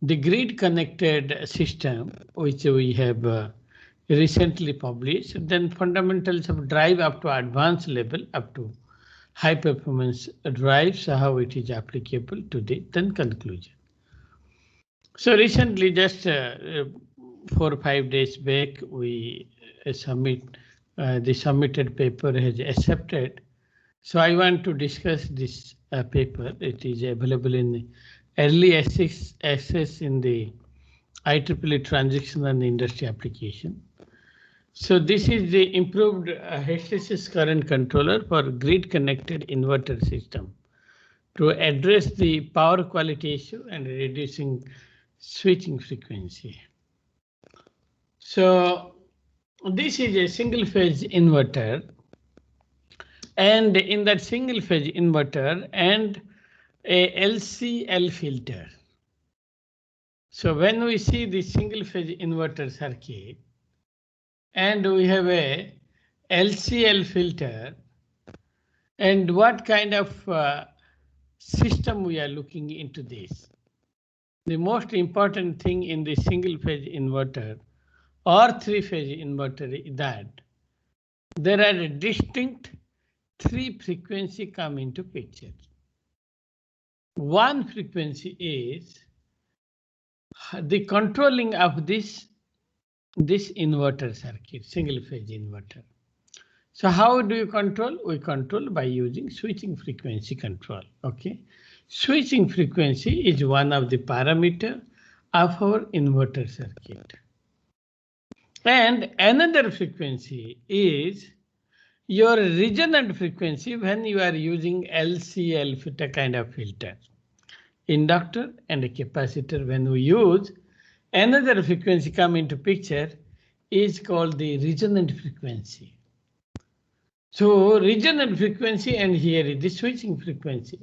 the grid connected system, which we have recently published, then fundamentals of drive up to advanced level up to high performance drives, how it is applicable to the then conclusion. So recently, just 4 or 5 days back, we the submitted paper has accepted. So I want to discuss this paper. It is available in early access in the IEEE transaction and industry application. So this is the improved hysteresis current controller for grid connected inverter system to address the power quality issue and reducing switching frequency. So this is a single phase inverter, and in that single phase inverter and a LCL filter. So when we see the single phase inverter circuit and we have a LCL filter, and what kind of system we are looking into this? The most important thing in the single phase inverter or three phase inverter is that there are a distinct 3 frequencies come into picture. One frequency is the controlling of this inverter circuit, single phase inverter. So how do you control? We control by using switching frequency control. Okay, switching frequency is one of the parameters of our inverter circuit. And another frequency is your resonant frequency when you are using LCL filter kind of filter. Inductor and a capacitor, when we use another frequency come into picture is called the resonant frequency. So resonant frequency, and here is the switching frequency.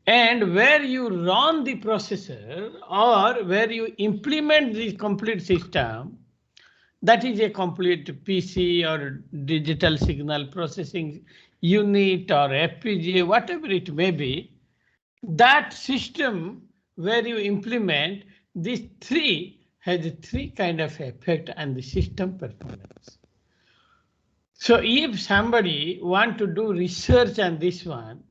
And where you run the processor or where you implement the complete system, that is a complete PC or digital signal processing unit or FPGA, whatever it may be, that system where you implement these three has 3 kind of effect on the system performance. So if somebody want to do research on this one,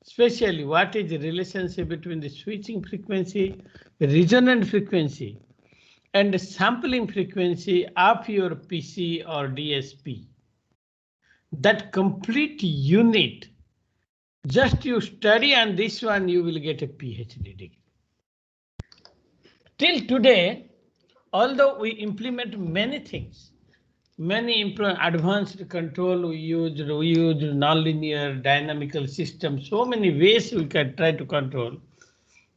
especially what is the relationship between the switching frequency, resonant frequency, and the sampling frequency of your PC or DSP, that complete unit, just you study on this one, you will get a PhD degree. Till today, although we implement many things, many advanced control, we use nonlinear dynamical systems, so many ways we can try to control,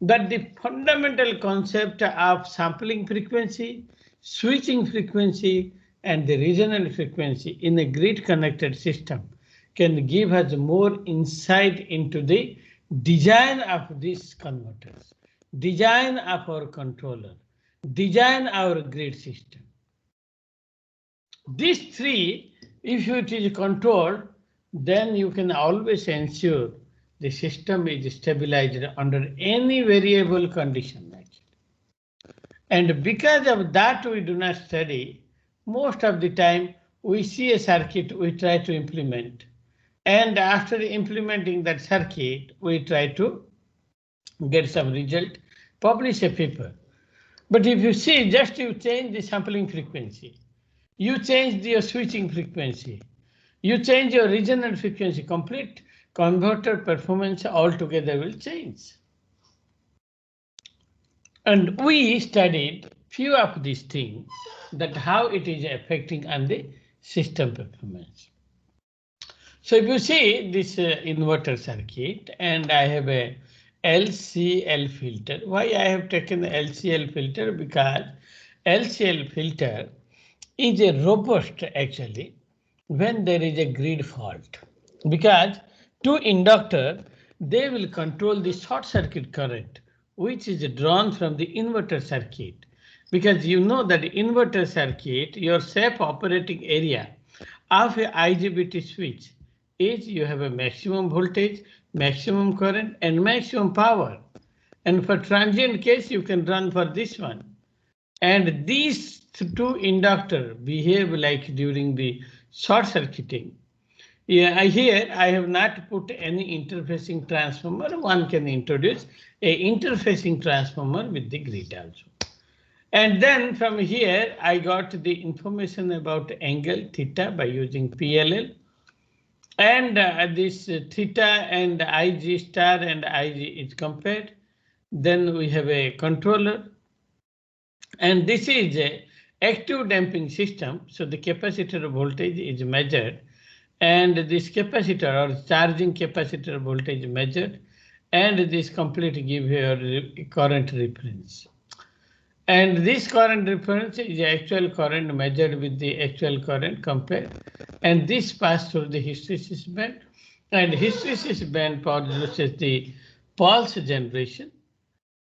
that the fundamental concept of sampling frequency, switching frequency, and the resonant frequency in a grid connected system can give us more insight into the design of these converters, design of our controller, design our grid system. These 3, if it is controlled, then you can always ensure the system is stabilized under any variable condition. And because of that, we do not study. Most of the time, we see a circuit we try to implement. And after implementing that circuit, we try to get some result, publish a paper. But if you see, just you change the sampling frequency, you change your switching frequency, you change your resonant frequency, complete converter performance altogether will change. And we studied few of these things, that how it is affecting on the system performance. So if you see this inverter circuit, and I have a LCL filter. Why I have taken the LCL filter? Because LCL filter is a robust actually when there is a grid fault, because two inductor, they will control the short circuit current which is drawn from the inverter circuit, because you know that inverter circuit, your safe operating area of a IGBT switch is you have a maximum voltage, maximum current, and maximum power. And for transient case, you can run for this one. And these two inductor behave like during the short circuiting. Yeah, here I have not put any interfacing transformer. One can introduce a interfacing transformer with the grid also. And then from here, I got the information about angle theta by using PLL. And this theta and IG star and IG is compared. Then we have a controller. And this is a active damping system. So the capacitor voltage is measured. And this capacitor or charging capacitor voltage measured. And this complete give your current reference. And this current reference is the actual current measured with the actual current compared. And this passes through the hysteresis band. And hysteresis band produces the pulse generation.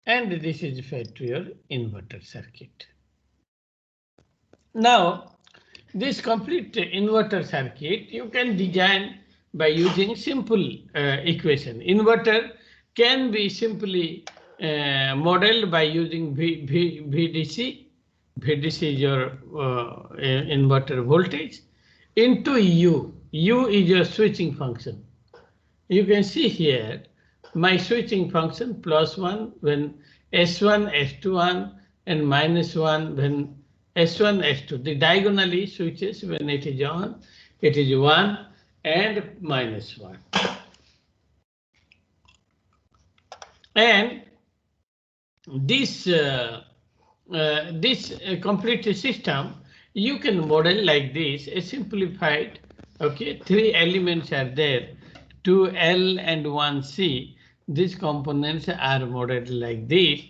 And this is fed to your inverter circuit. Now, this complete inverter circuit you can design by using simple equation. Inverter can be simply modeled by using VDC. VDC is your inverter voltage into U. U is your switching function. You can see here my switching function +1 when S1, S2, and -1 when S1, S2. The diagonally switches when it is on, it is 1 and -1. And this complete system you can model like this, a simplified. Okay, 3 elements are there, 2L and 1C. These components are modeled like this,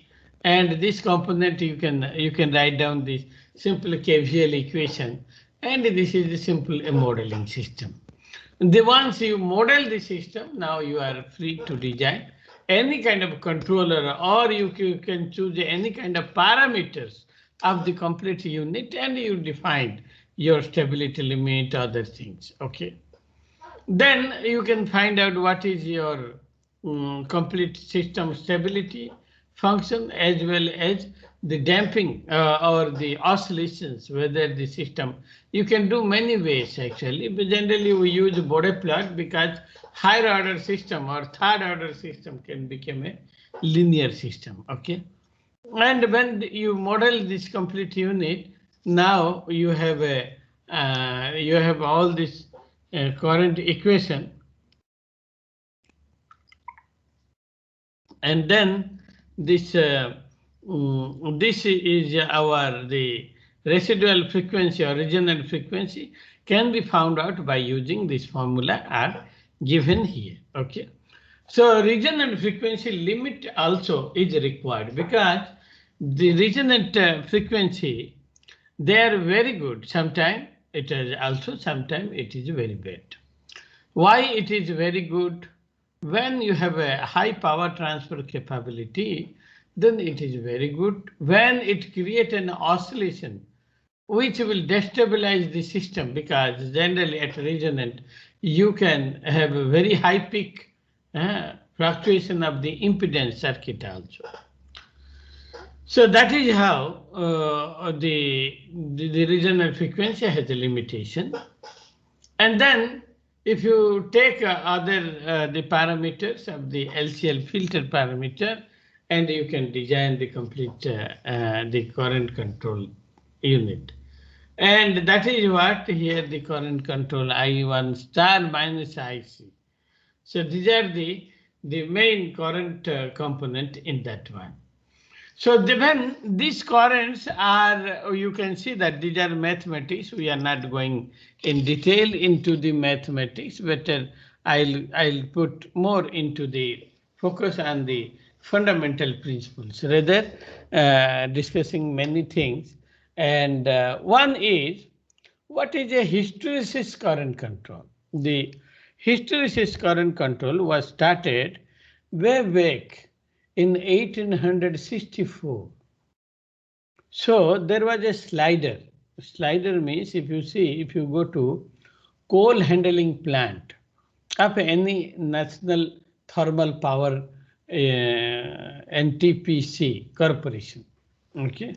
and this component you can write down this simple KVL equation, and this is a simple modeling system. Once you model the system, now you are free to design any kind of controller, or you can choose any kind of parameters of the complete unit, and you define your stability limit, other things. Okay. Then you can find out what is your complete system stability function, as well as the damping or the oscillations, whether the system. You can do many ways actually, but generally we use Bode plot because higher order system or third order system can become a linear system. Okay. And when you model this complete unit, now you have all this current equation, and then this this is the residual frequency or resonant frequency can be found out by using this formula are given here. Okay. So resonant frequency limit also is required, because the resonant frequency, they are very good. Sometimes it is also, sometimes it is very bad. Why it is very good? When you have a high power transfer capability, then it is very good. When it creates an oscillation, which will destabilize the system, because generally at resonant, you can have a very high peak fluctuation of the impedance circuit also. So that is how the resonant frequency has a limitation. And then if you take other the parameters of the LCL filter parameter, and you can design the complete the current control unit. And that is what here the current control I1 star minus IC. So these are the main current component in that one. So when these currents are, you can see that these are mathematics. We are not going in detail into the mathematics, but I'll put more into the focus on the fundamental principles, rather discussing many things. And one is, what is a hysteresis current control? The hysteresis current control was started way back in 1864. So there was a slider. Slider means, if you see, if you go to coal handling plant of any national thermal power NTPC Corporation. Okay.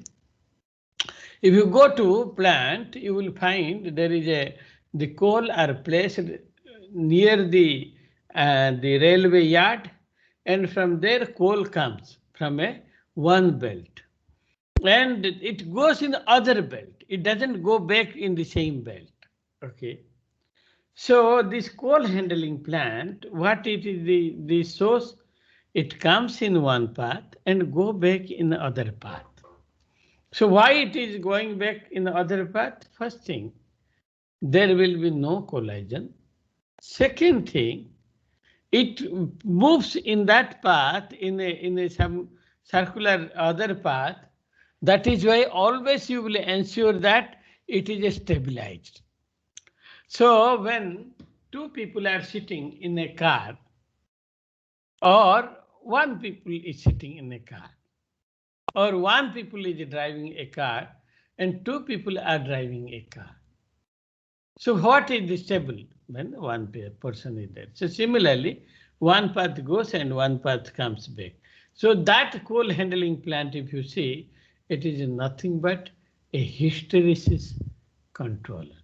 If you go to plant, you will find there is the coal are placed near the railway yard, and from there coal comes from one belt, and it goes in the other belt. It doesn't go back in the same belt. Okay. So this coal handling plant, what it is the source, it comes in one path and go back in the other path. So why it is going back in the other path? First thing, there will be no collision. Second thing, it moves in that path in a some circular other path. That is why always you will ensure that it is stabilized. So when two people are sitting in a car, or one people is sitting in a car, or one people is driving a car and two people are driving a car. So what is the stable when one person is there? So similarly, one path goes and one path comes back. So that coal handling plant, if you see, it is nothing but a hysteresis controller.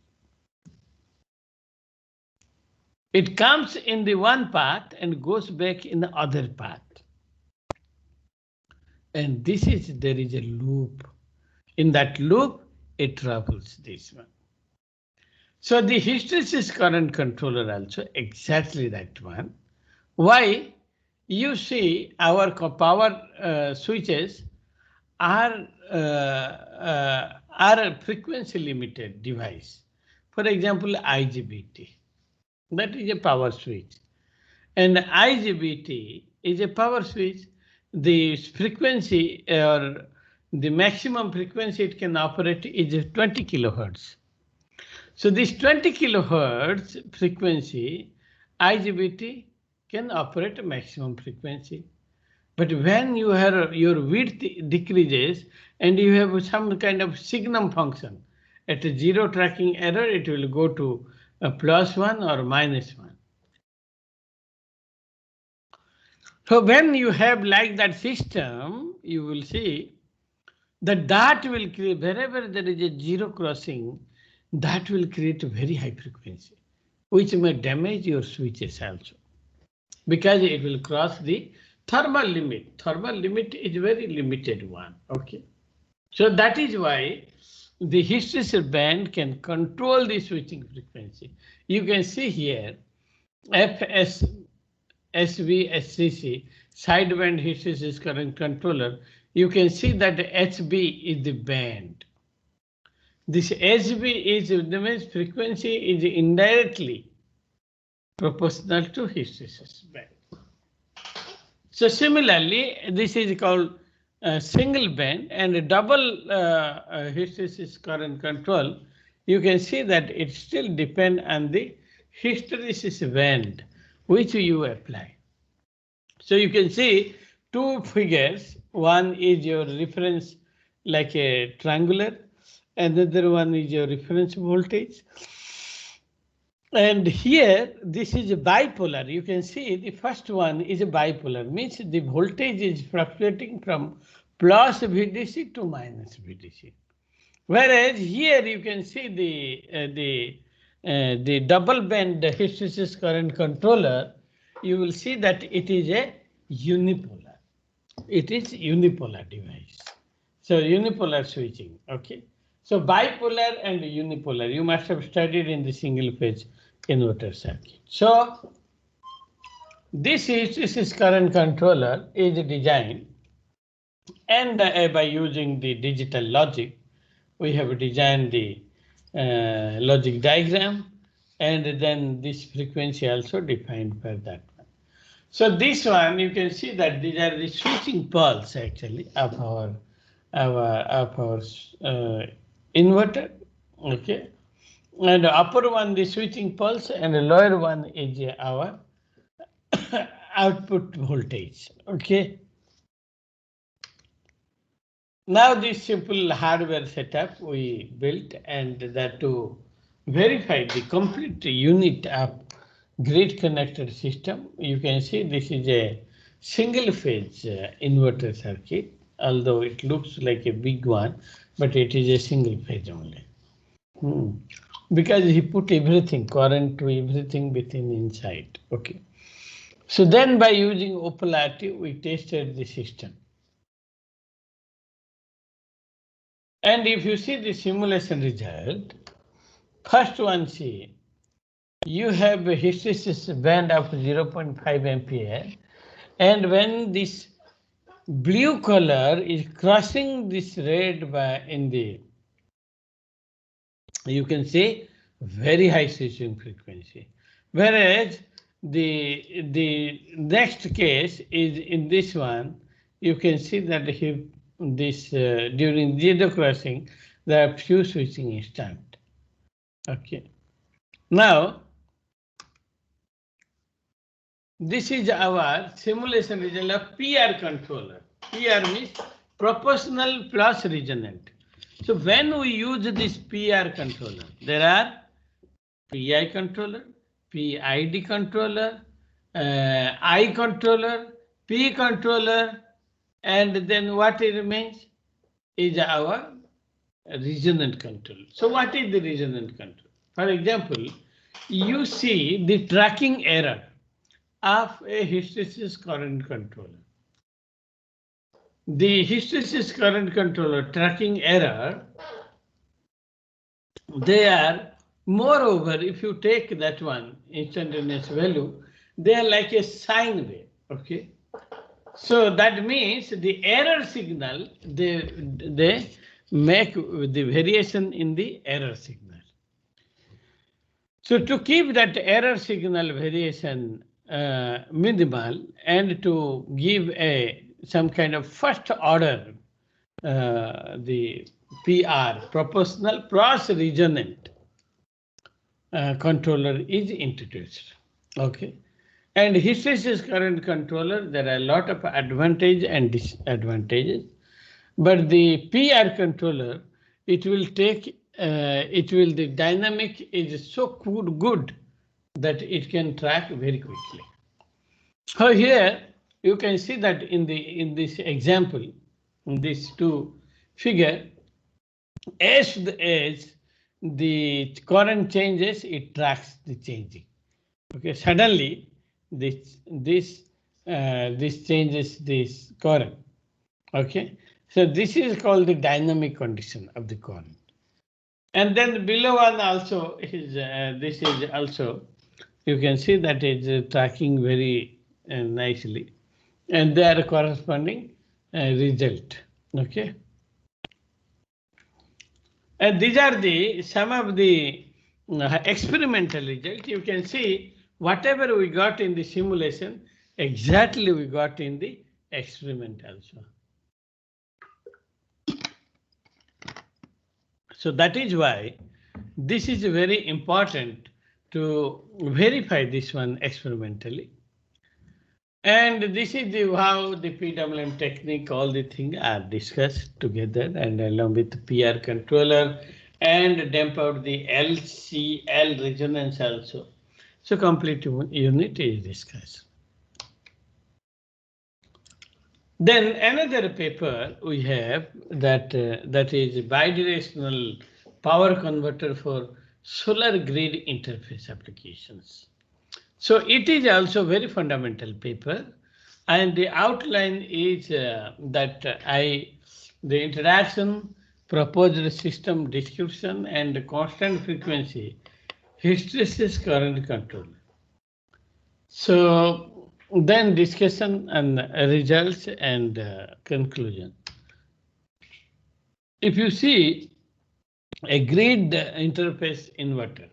It comes in the one path and goes back in the other path. And this is, there is a loop. In that loop, it travels this one. So the hysteresis current controller also exactly that one. Why? You see our power switches are a frequency limited device. For example, IGBT. That is a power switch. And IGBT is a power switch. The frequency or the maximum frequency it can operate is 20 kilohertz. So this 20 kilohertz frequency, IGBT can operate a maximum frequency. But when you have your width decreases and you have some kind of signum function, at a zero tracking error, it will go to a +1 or -1. So when you have like that system, you will see that will create, wherever there is a zero crossing, that will create a very high frequency, which may damage your switches also, because it will cross the thermal limit. Thermal limit is very limited one. Okay. So that is why the hysteresis band can control the switching frequency. You can see here, FS, SVSCC, sideband hysteresis current controller. You can see that the HB is the band. This HB is the means frequency is indirectly proportional to hysteresis band. So similarly, this is called single band and a double hysteresis current control. You can see that it still depends on the hysteresis band which you apply. So you can see two figures. One is your reference like a triangular, and the other one is your reference voltage. And here, this is a bipolar. You can see the first one is a bipolar, means the voltage is fluctuating from plus VDC to minus VDC. Whereas here you can see the double band hysteresis current controller, you will see that it is a unipolar. It is unipolar device. So unipolar switching. Okay. So bipolar and unipolar, you must have studied in the single phase inverter circuit. So this hysteresis current controller is designed, and by using the digital logic, we have designed the logic diagram, and then this frequency also defined for that one. So this one, you can see that these are the switching poles actually of our inverter. Okay. And the upper one, the switching pulse, and the lower one is our output voltage. Okay. Now this simple hardware setup we built, and that to verify the complete unit of grid connected system. You can see this is a single phase inverter circuit, although it looks like a big one, but it is a single phase only. Because he put everything, current to everything within inside. Okay. So then by using polarity, we tested the system. And if you see the simulation result, first one, see, you have a hysteresis band of 0.5 ampere, and when this blue color is crossing this red by in the, you can say, very high switching frequency, whereas the next case is in this one, you can see that during zero crossing there are few switching instant. Okay, now this is our simulation result of PR controller. PR means proportional plus resonant. So when we use this PR controller, there are PI controller, PID controller, I controller, P controller, and then what it remains is our resonant control. So what is the resonant control? For example, you see the tracking error of a hysteresis current controller. The hysteresis current controller tracking error, they are, moreover, if you take that one instantaneous value, they are like a sine wave. Okay, so that means the error signal, they make the variation in the error signal. So to keep that error signal variation minimal and to give some kind of first order, the PR, proportional plus resonant controller is introduced. Okay, and hysteresis current controller, there are a lot of advantages and disadvantages, but the PR controller, it will take, the dynamic is so good that it can track very quickly. So here you can see that in this example, in these two figure, as the current changes, it tracks the changing. Okay, suddenly this changes this current. Okay, so this is called the dynamic condition of the current. And then below one also is this is also, you can see that it's tracking very nicely, and they are corresponding result. Okay, and these are some of the experimental results. You can see whatever we got in the simulation, exactly we got in the experiment also. So that is why this is very important to verify this one experimentally. And this is how the PWM technique, all the things are discussed together, and along with the PR controller and dump out the LCL resonance also. So complete unit is discussed. Then another paper we have that is bidirectional power converter for solar grid interface applications. So it is also very fundamental paper, and the outline is the introduction, proposed system description, and constant frequency hysteresis current control. So then discussion and results and conclusion. If you see a grid interface inverter,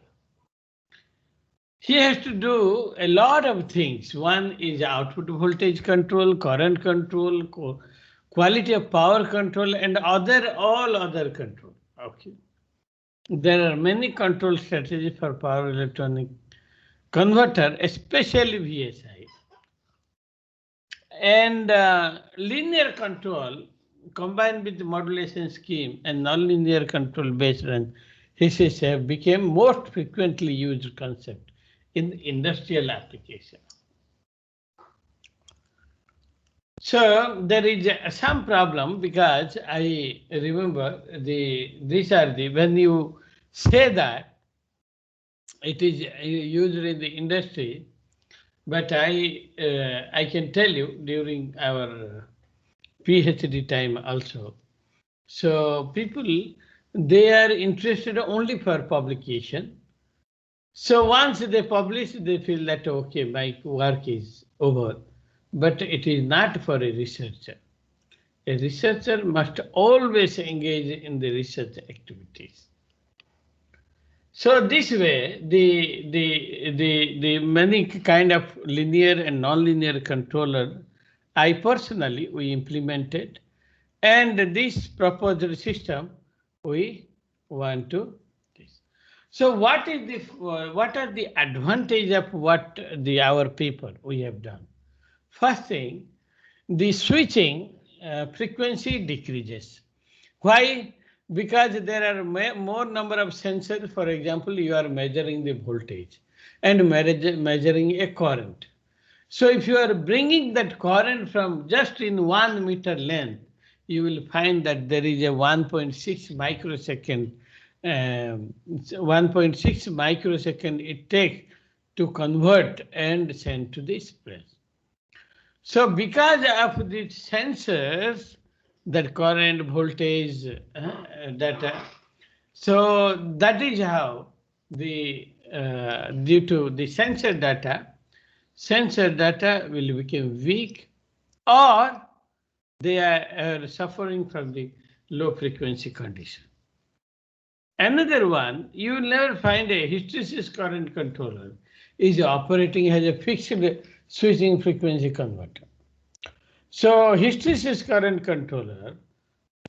he has to do a lot of things. One is output voltage control, current control, quality of power control, and all other control. Okay, there are many control strategies for power electronic converter, especially VSI. And linear control combined with the modulation scheme and nonlinear control based on HSF became most frequently used concept in industrial application. So there is some problem because I remember these are the when you say that it is used in the industry, but I can tell you during our PhD time also. So people they are interested only for publication. So once they publish, they feel that okay, my work is over, but it is not for a researcher. A researcher must always engage in the research activities. So this way, the many kind of linear and nonlinear controller, I personally we implemented, and this proposed system we want to this. So what is the what are the advantage of what the our paper we have done? First thing, the switching frequency decreases. Why? Because there are more number of sensors. For example, you are measuring the voltage and measuring a current. So if you are bringing that current from just in 1 meter length, you will find that there is a 1.6 microsecond, 1.6 microsecond it takes to convert and send to the express. So because of the sensors, that current, voltage, data, so that is how the due to the sensor data will become weak, or they are suffering from the low frequency condition. Another one, you will never find a hysteresis current controller is operating as a fixed switching frequency converter. So hysteresis current controller,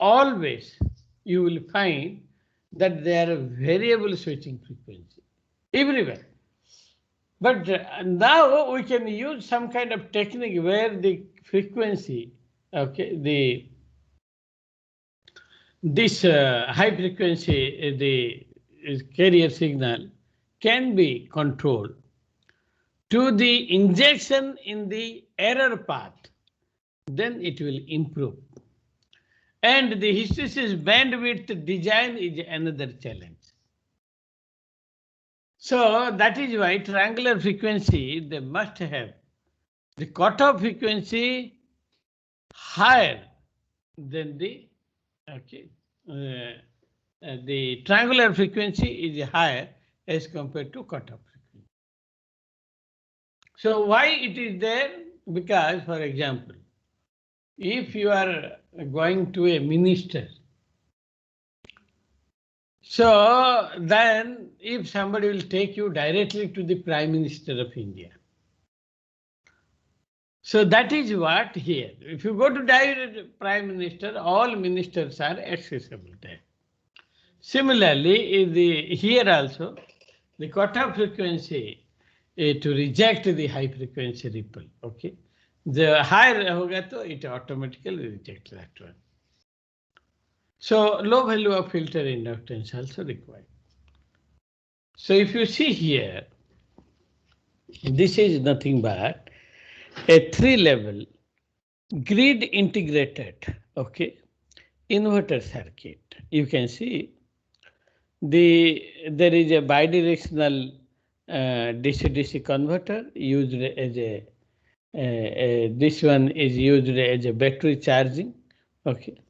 always you will find that they are a variable switching frequency everywhere. But now we can use some kind of technique where the frequency, okay, this high frequency, the carrier signal can be controlled to the injection in the error path, then it will improve. And the hysteresis bandwidth design is another challenge. So that is why triangular frequency, they must have the cutoff frequency higher than the, okay, the triangular frequency is higher as compared to cutoff frequency. So why it is there? Because, for example, if you are going to a minister, so then if somebody will take you directly to the Prime Minister of India. So that is what here. If you go to direct Prime Minister, all ministers are accessible there. Similarly, here also, the cutoff frequency to reject the high frequency ripple. Okay, the higher hoga to it automatically rejects that one. So low value of filter inductance also required. So if you see here, this is nothing but a 3-level grid integrated, okay, inverter circuit. You can see there is a bidirectional DC-DC converter used as this one is used as a battery charging, okay,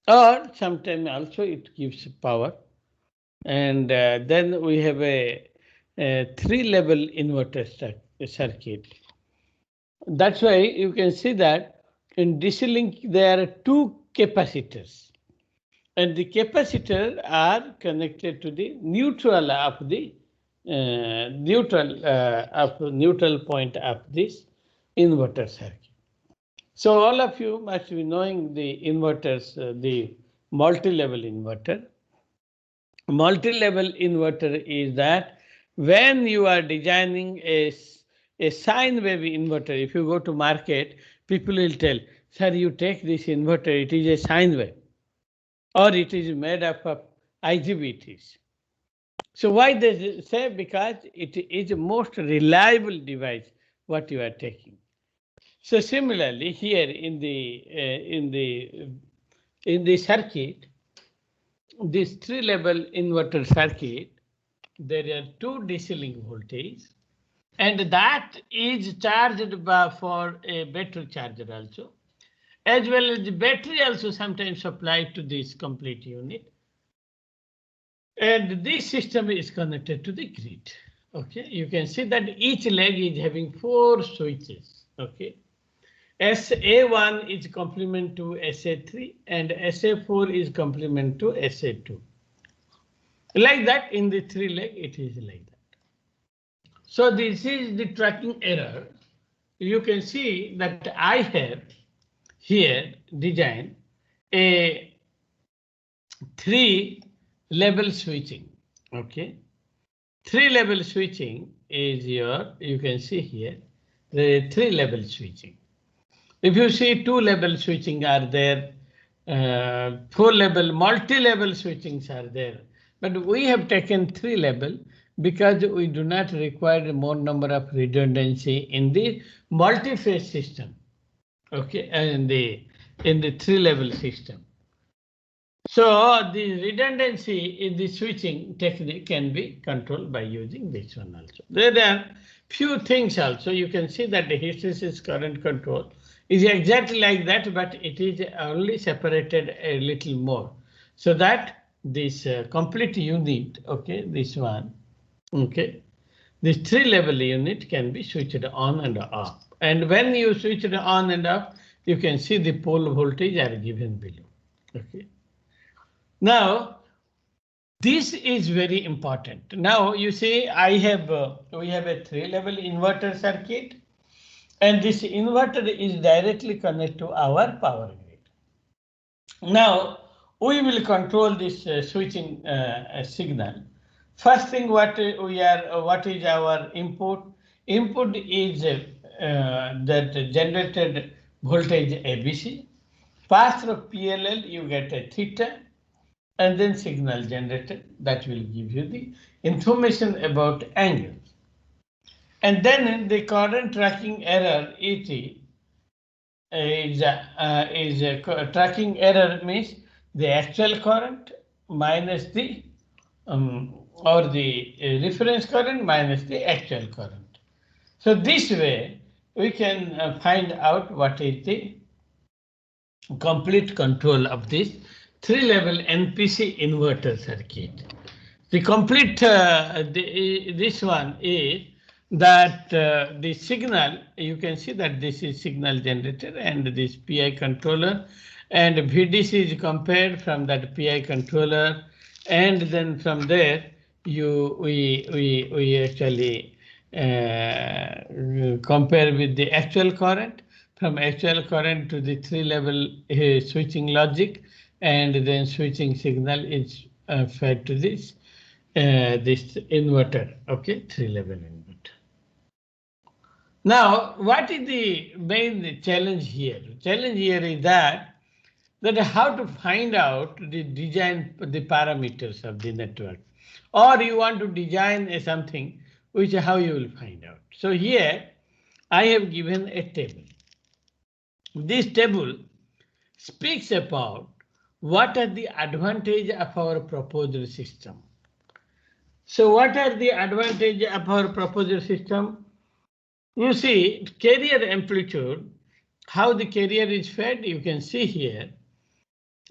or sometimes also it gives power. And then we have a 3-level inverter circuit. That's why you can see that in DC link there are 2 capacitors, and the capacitors are connected to the neutral of the neutral point of this inverter circuit. So all of you must be knowing the inverters, the multi-level inverter. Multi-level inverter is that when you are designing a sine wave inverter, if you go to market, people will tell, sir, you take this inverter, it is a sine wave, or it is made up of IGBTs. So why they say? Because it is the most reliable device what you are taking. So similarly, here in the circuit, this 3-level inverter circuit, there are 2 DC link voltage, and that is charged for a battery charger also, as well as the battery also sometimes supplied to this complete unit. And this system is connected to the grid. Okay, you can see that each leg is having 4 switches. Okay, SA1 is complement to SA3 and SA4 is complement to SA2. Like that, in the 3 leg, it is like that. So this is the tracking error. You can see that I have here designed a 3-level switching. Okay, 3-level switching is you can see here the 3-level switching. If you see 2-level switching are there, 4-level, multi-level switchings are there, but we have taken 3-level because we do not require more number of redundancy in the multi-phase system. Okay, and in the 3-level system. So the redundancy in the switching technique can be controlled by using this one also. There are few things also. You can see that the hysteresis current control is exactly like that, but it is only separated a little more, so that this complete unit, okay, this one, okay, this 3-level unit can be switched on and off. And when you switch it on and off, you can see the pole voltage are given below. Okay. Now, this is very important. Now you see, I have we have a 3-level inverter circuit, and this inverter is directly connected to our power grid. Now we will control this switching signal. First thing, what is our input? Input is that generated voltage ABC. Pass through PLL, you get a theta, and then signal generated that will give you the information about angles. And then the current tracking error ET is tracking error means the actual current minus the or the reference current minus the actual current. So this way we can find out what is the complete control of this 3-level NPC inverter circuit. The complete this one is that the signal, you can see that this is signal generator and this PI controller, and VDC is compared from that PI controller, and then from there we actually compare with the actual current, from actual current to the 3-level switching logic, and then switching signal is fed to this inverter. Okay, 3-level inverter. Now, what is the main challenge here? Challenge here is that how to find out the design, the parameters of the network, or you want to design something which how you will find out. So here I have given a table. This table speaks about what are the advantages of our proposed system. So what are the advantages of our proposed system? You see carrier amplitude, how the carrier is fed, you can see here.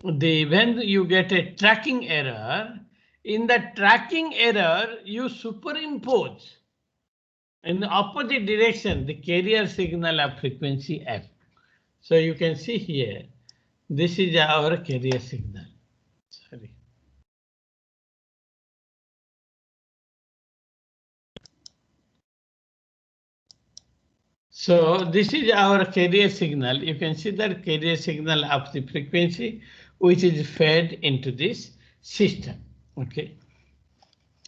When you get a tracking error, in the tracking error, you superimpose in the opposite direction the carrier signal of frequency f. So you can see here, this is our carrier signal. Sorry. So this is our carrier signal. You can see that carrier signal of the frequency which is fed into this system. Okay.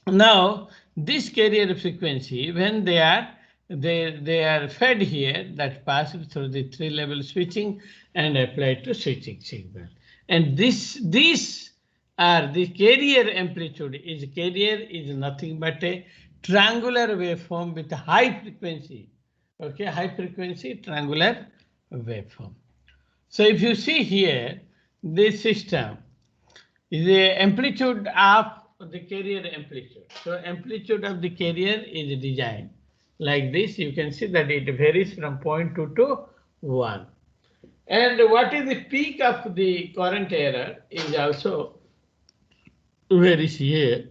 Now this carrier frequency, when they are fed here, that passes through the 3-level switching and applied to switching signal. And these are the carrier amplitude is nothing but a triangular waveform with a high frequency. Okay, high frequency triangular waveform. So if you see here, this system is the amplitude of the carrier amplitude. So amplitude of the carrier is designed like this. You can see that it varies from 0.2 to 1. And what is the peak of the current error is also varies here.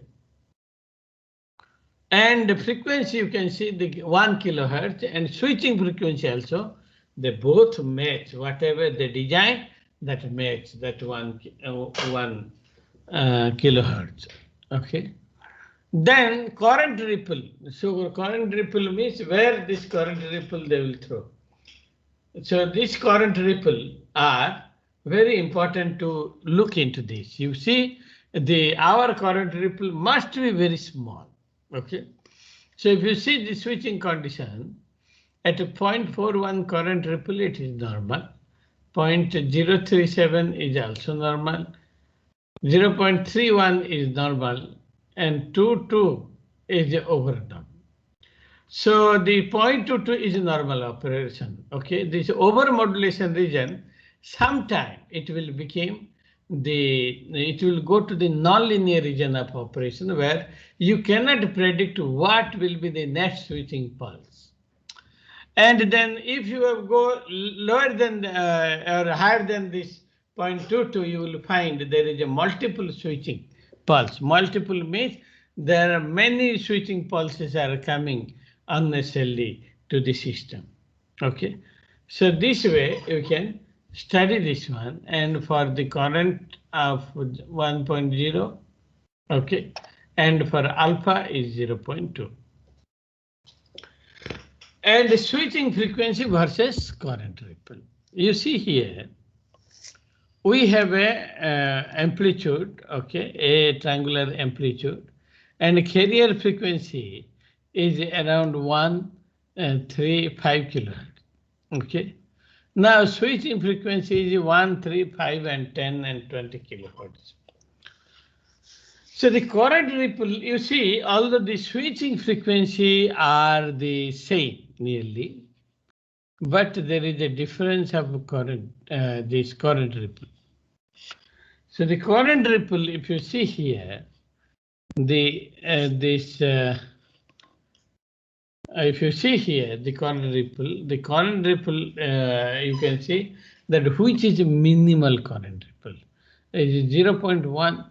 And the frequency, you can see the 1 kilohertz and switching frequency also, they both match whatever they design, that match that 1 kilohertz. Okay. Then current ripple. So current ripple means where this current ripple they will throw. So this current ripple are very important to look into this. You see, our current ripple must be very small. Okay. So if you see the switching condition at a 0.41 current ripple, it is normal. 0.037 is also normal. 0.31 is normal, and 22 is overnormal. So the 0.22 is a normal operation. Okay, this overmodulation region, sometime it will become it will go to the nonlinear region of operation where you cannot predict what will be the next switching pulse. And then if you have go lower than or higher than this 0.22, you will find there is a multiple switching pulse. Multiple means there are many switching pulses are coming unnecessarily to the system. Okay, so this way you can study this one, and for the current of 1.0, okay, and for alpha is 0.2. And the switching frequency versus current ripple. You see here, we have a amplitude, okay, a triangular amplitude, and carrier frequency is around 135 kilohertz. Okay. Now switching frequency is 1, 3, 5, and 10 and 20 kilohertz. So the current ripple, you see, although the switching frequency are the same nearly, but there is a difference of current, this current ripple. So the current ripple, if you see here, if you see here the current ripple, you can see that which is a minimal current ripple is 0.1.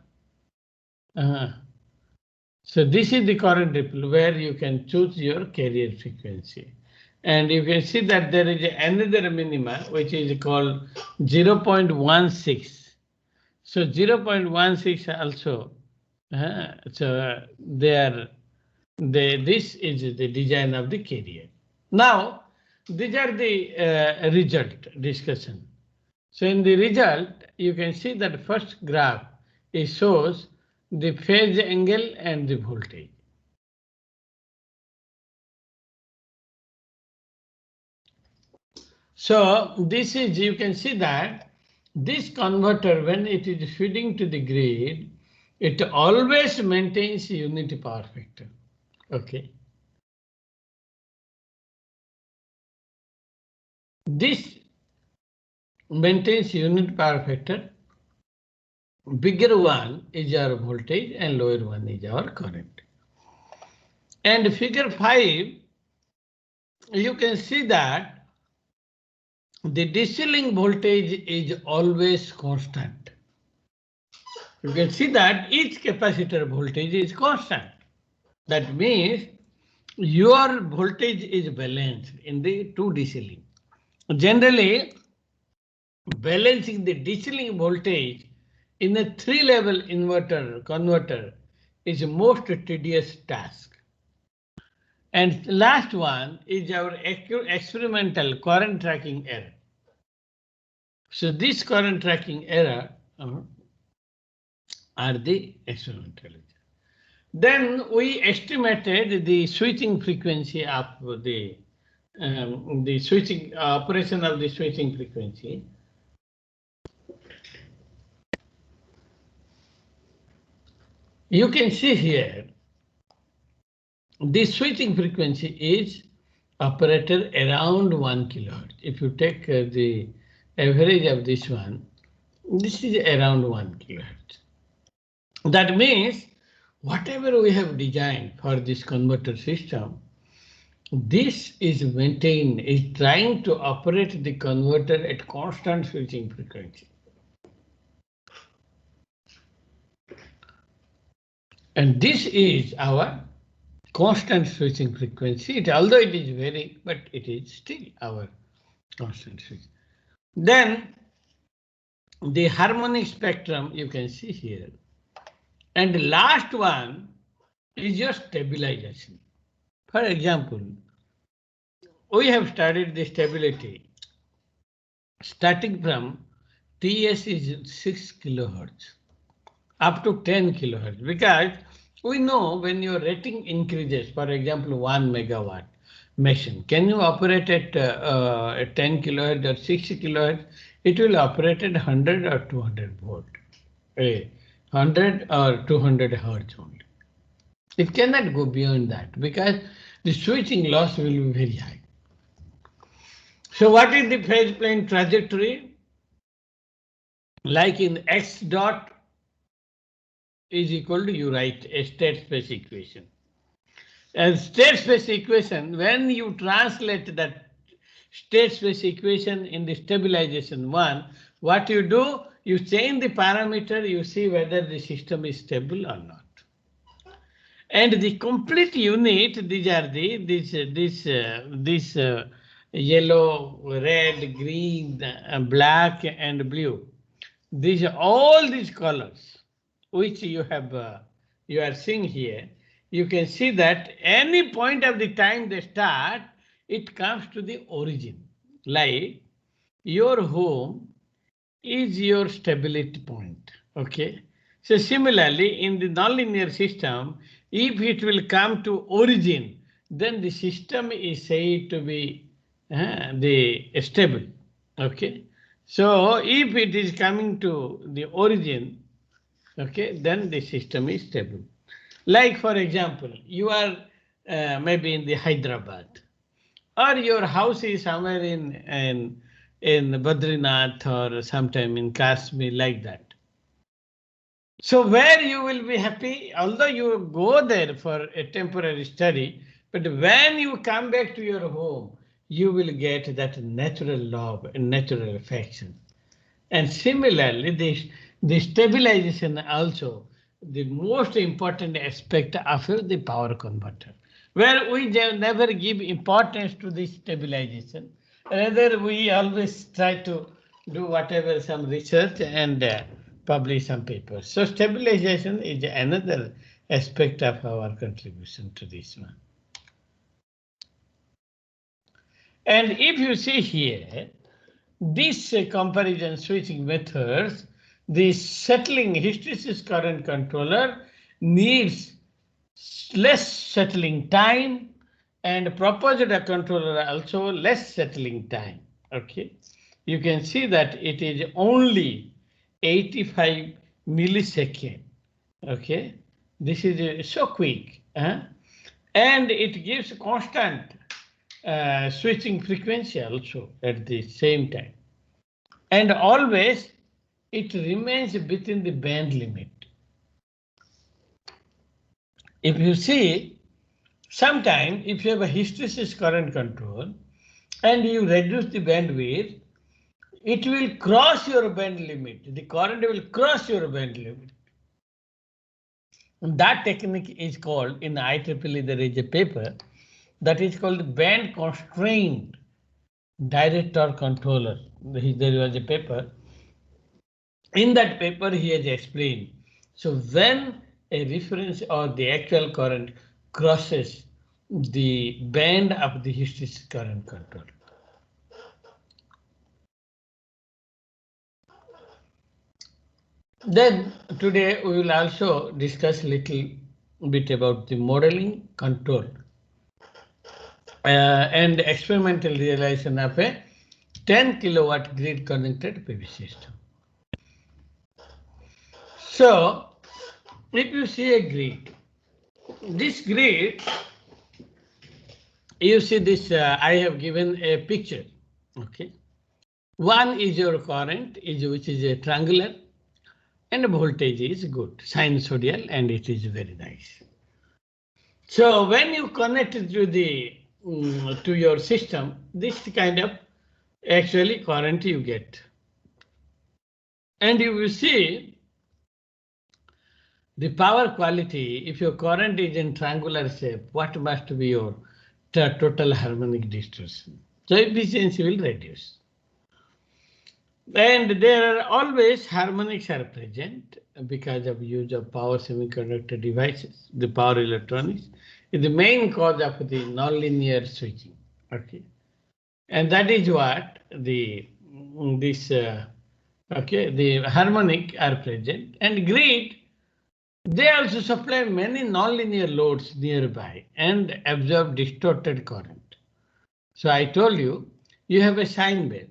So this is the current ripple where you can choose your carrier frequency. And you can see that there is another minima which is called 0.16. So 0.16 also. So this is the design of the carrier. Now these are the result discussion. So in the result, you can see that first graph it shows the phase angle and the voltage. So this is, you can see that this converter, when it is feeding to the grid, it always maintains unity power factor. Okay. This maintains unit power factor. Bigger one is our voltage and lower one is our current. And figure 5, you can see that the DC voltage is always constant. You can see that each capacitor voltage is constant. That means your voltage is balanced in the two DC. Generally, balancing the DC voltage in a 3-level inverter converter is the most tedious task. And last one is our experimental current tracking error. So this current tracking error are the experimental. Then we estimated the switching frequency of the switching operation of the switching frequency. You can see here the switching frequency is operated around 1 kilohertz. If you take the average of this one, this is around 1 kilohertz. That means whatever we have designed for this converter system, this is maintained, is trying to operate the converter at constant switching frequency. And this is our constant switching frequency. Although it is varying, but it is still our constant switch. Then the harmonic spectrum you can see here. And the last one is your stabilization. For example, we have studied the stability starting from TS is 6 kilohertz up to 10 kilohertz, because we know when your rating increases, for example, 1 megawatt machine, can you operate at 10 kilohertz or 60 kilohertz? It will operate at 100 or 200 volt, 100 or 200 hertz only. It cannot go beyond that because the switching loss will be very high. So what is the phase plane trajectory? Like in X dot is equal to, you write a state space equation. And state space equation, when you translate that state space equation in the stabilization one, what you do, you change the parameter, you see whether the system is stable or not. And the complete unit, these are this yellow, red, green, black, and blue. These are all these colors which you have you are seeing here. You can see that any point of the time they start, it comes to the origin. Like your home is your stability point. Okay. So similarly, in the nonlinear system, if it will come to origin, then the system is said to be the stable. Okay. So if it is coming to the origin, okay, then the system is stable. Like for example, you are maybe in the Hyderabad, or your house is somewhere in Badrinath or sometime in Kashmir, like that. So where you will be happy, although you go there for a temporary study, but when you come back to your home, you will get that natural love and natural affection. And similarly, the stabilization also, the most important aspect of the power converter, where we never give importance to the stabilization. Rather, we always try to do whatever some research and publish some papers. So stabilization is another aspect of our contribution to this one. And if you see here, this comparison switching methods, the settling hysteresis current controller needs less settling time, and proposed controller also less settling time. Okay, you can see that it is only 85 millisecond. Okay, this is so quick, and it gives constant switching frequency also at the same time, and always it remains within the band limit. If you see, sometime if you have a hysteresis current control and you reduce the bandwidth, it will cross your band limit. The current will cross your band limit. And that technique is called, in IEEE there is a paper that is called band constrained direct torque controller. There was a paper. In that paper he has explained. So when a reference or the actual current crosses the band of the hysteresis current control. Then today we will also discuss a little bit about the modeling, control, and experimental realization of a 10 kilowatt grid connected PV system. So if you see a grid, this grid You see this, I have given a picture. Okay. One is your current, which is a triangular, and voltage is good, sinusoidal, and it is very nice. So when you connect it to the to your system, this kind of actually current you get. And you will see the power quality, if your current is in triangular shape, what must be your total harmonic distortion? So efficiency will reduce. And there are always harmonics are present because of use of power semiconductor devices. The power electronics is the main cause of the nonlinear switching. Okay, and that is what the the harmonic are present, and grid, they also supply many nonlinear loads nearby and absorb distorted current. So I told you, you have a sine wave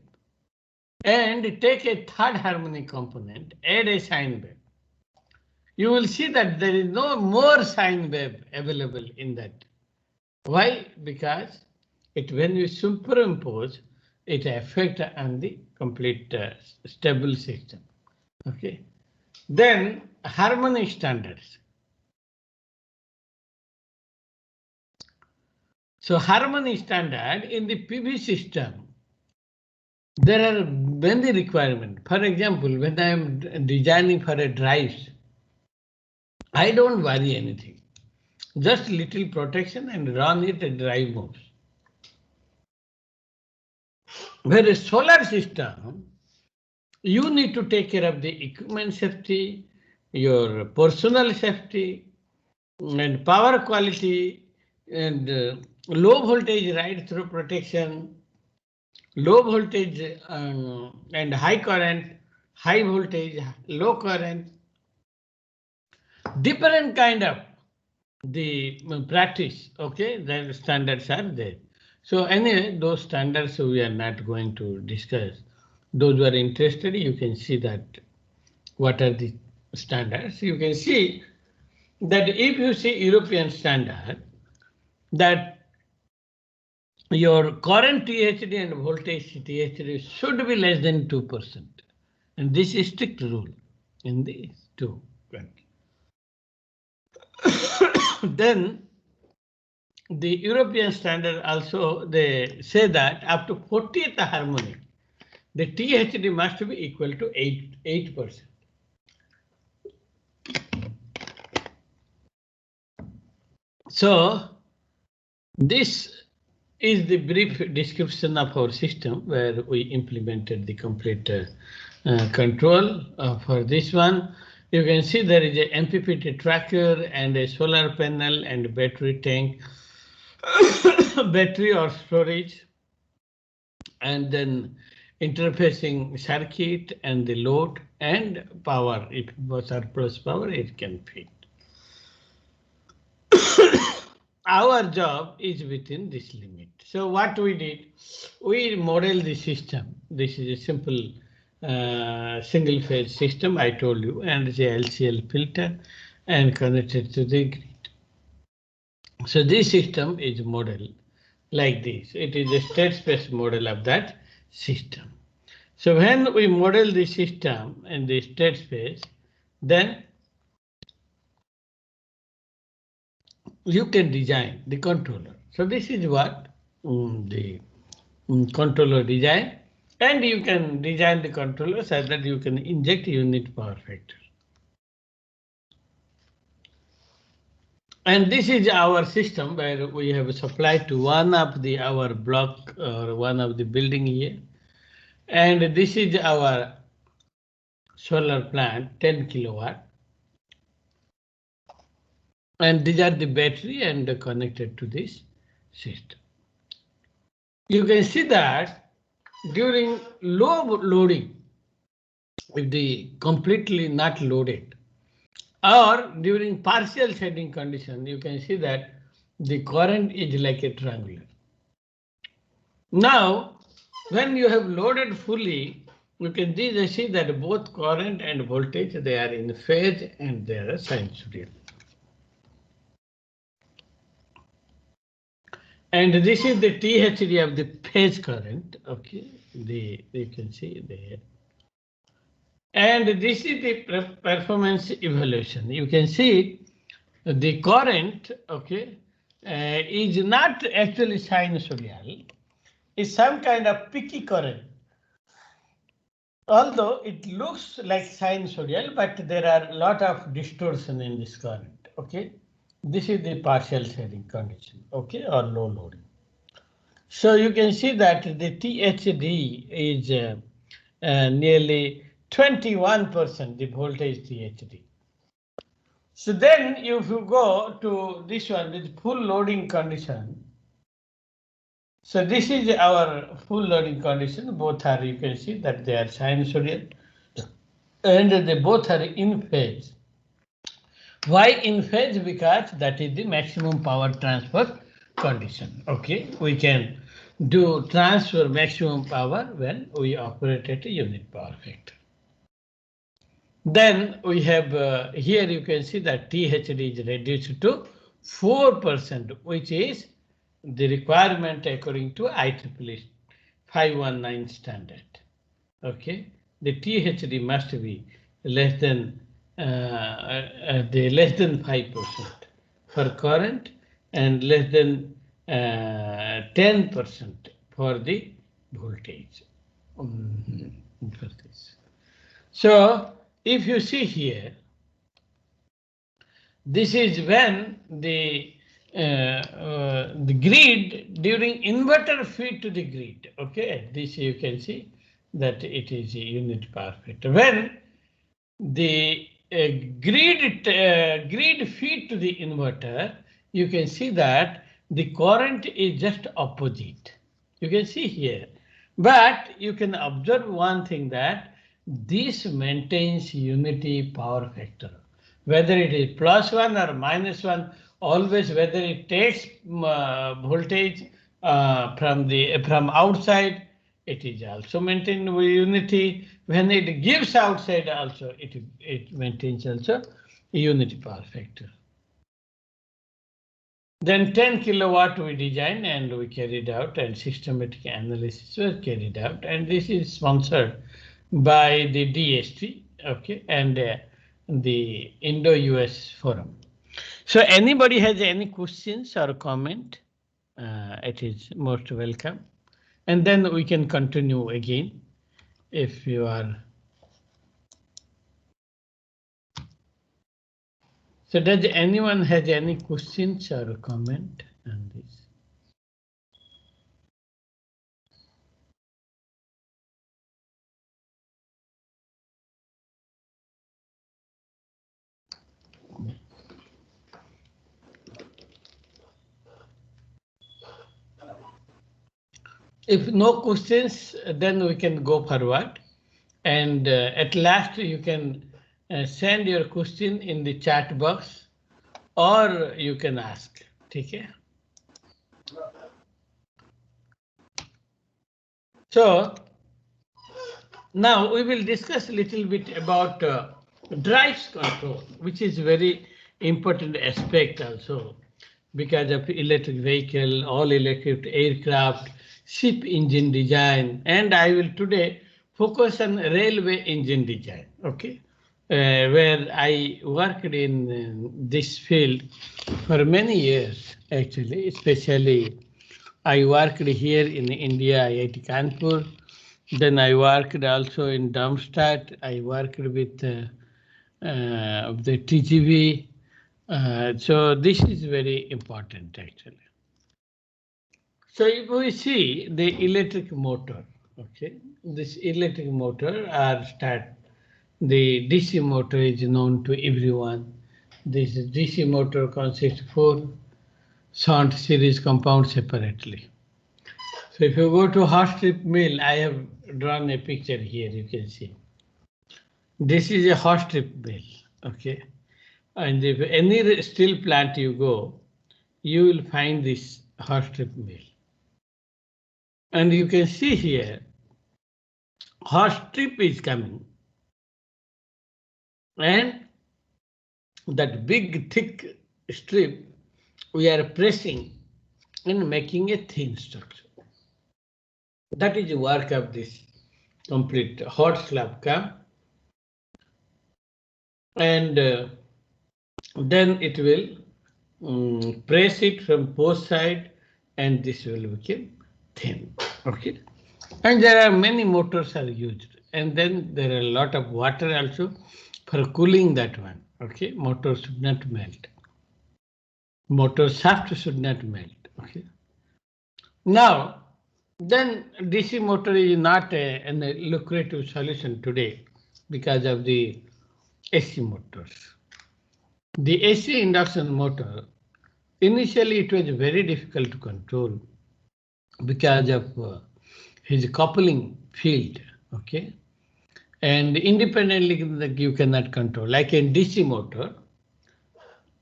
and take a third harmonic component, add a sine wave. You will see that there is no more sine wave available in that. Why? Because when you superimpose, it affects on the complete stable system. Okay. Then harmonic standards. So harmonic standard in the PV system, there are many requirements. For example, when I am designing for a drives, I don't worry anything. Just little protection and run it and drive moves. Where a solar system, you need to take care of the equipment safety, your personal safety, and power quality, and low voltage right through protection, low voltage and high current, high voltage, low current, different kind of the practice. Okay, the standards are there. So anyway, those standards we are not going to discuss. Those who are interested, you can see that what are the standards. You can see that if you see European standard, that your current THD and voltage THD should be less than 2%. And this is strict rule in these two countries. Then the European standard also, they say that up to 40th harmonic, the THD must be equal to 8%. So this is the brief description of our system where we implemented the complete control for this one. You can see there is a MPPT tracker and a solar panel and battery tank, battery or storage, and then interfacing circuit and the load and power. If it was surplus power, it can feed. Our job is within this limit. So what we did, we model the system. This is a simple single phase system, I told you, and the LCL filter and connected to the grid. So this system is modeled like this. It is a state space model of that system. So when we model the system in the state space, then you can design the controller. So this is what the controller design, and you can design the controller so that you can inject unit power factor. And this is our system where we have supplied to one of the our block or one of the building here, and this is our solar plant 10 kilowatt. And these are the battery and connected to this system. You can see that during low loading, if the completely not loaded, or during partial shedding condition, you can see that the current is like a triangular. Now, when you have loaded fully, you can see that both current and voltage, they are in phase and they are sinusoidal. And this is the THD of the phase current. Okay, you can see there. And this is the performance evaluation. You can see the current, okay, is not actually sinusoidal. It's some kind of peaky current. Although it looks like sinusoidal, but there are a lot of distortion in this current. Okay, this is the partial shearing condition. Okay, or low loading. So you can see that the THD is nearly 21%, the voltage THD. So then if you go to this one with full loading condition, so this is our full loading condition. Both are, you can see that they are sinusoidal and they both are in phase. Why in phase? Because that is the maximum power transfer condition. Okay, we can do transfer maximum power when we operate at a unit power factor. Then we have here you can see that THD is reduced to 4%, which is the requirement according to IEEE 519 standard. Okay, the THD must be less than less than 5% for current and less than 10% for the voltage. For this. So if you see here, this is when the grid during inverter feed to the grid. Okay, this you can see that it is a unit power factor. When the grid feed to the inverter, you can see that the current is just opposite. You can see here, but you can observe one thing that this maintains unity power factor. Whether it is +1 or -1, always whether it takes voltage from outside, it is also maintained with unity. When it gives outside also, it maintains also unity power factor. Then 10 kilowatt we designed and we carried out, and systematic analysis was carried out, and this is sponsored by the DST, okay, and the Indo-US Forum. So anybody has any questions or comment, it is most welcome. And then we can continue again if you are. So does anyone has any questions or comment on this? If no questions, then we can go forward. And at last, you can send your question in the chat box, or you can ask. Okay. So now we will discuss a little bit about drives control, which is very important aspect also because of electric vehicle, all electric aircraft, ship engine design, and I will today focus on railway engine design. Okay, where I worked in this field for many years, actually, especially I worked here in India, IIT Kanpur. Then I worked also in Darmstadt. I worked with the TGV. So this is very important actually. So if we see the electric motor, okay, this electric motor the DC motor is known to everyone. This DC motor consists of 4 shunt series compounds separately. So if you go to hot strip mill, I have drawn a picture here, you can see. This is a hot strip mill, okay? And if any steel plant you go, you will find this hot strip mill. And you can see here, hot strip is coming. And that big thick strip, we are pressing in making a thin structure. That is the work of this complete hot slab cam, and then it will press it from both sides, and this will become thin. Okay, and there are many motors are used, and then there are a lot of water also for cooling that one. Okay, motor should not melt. Motor shaft should not melt. Okay. Now, then DC motor is not a lucrative solution today because of the AC motors. The AC induction motor, initially it was very difficult to control because of his coupling field, okay? And independently you cannot control, like in DC motor.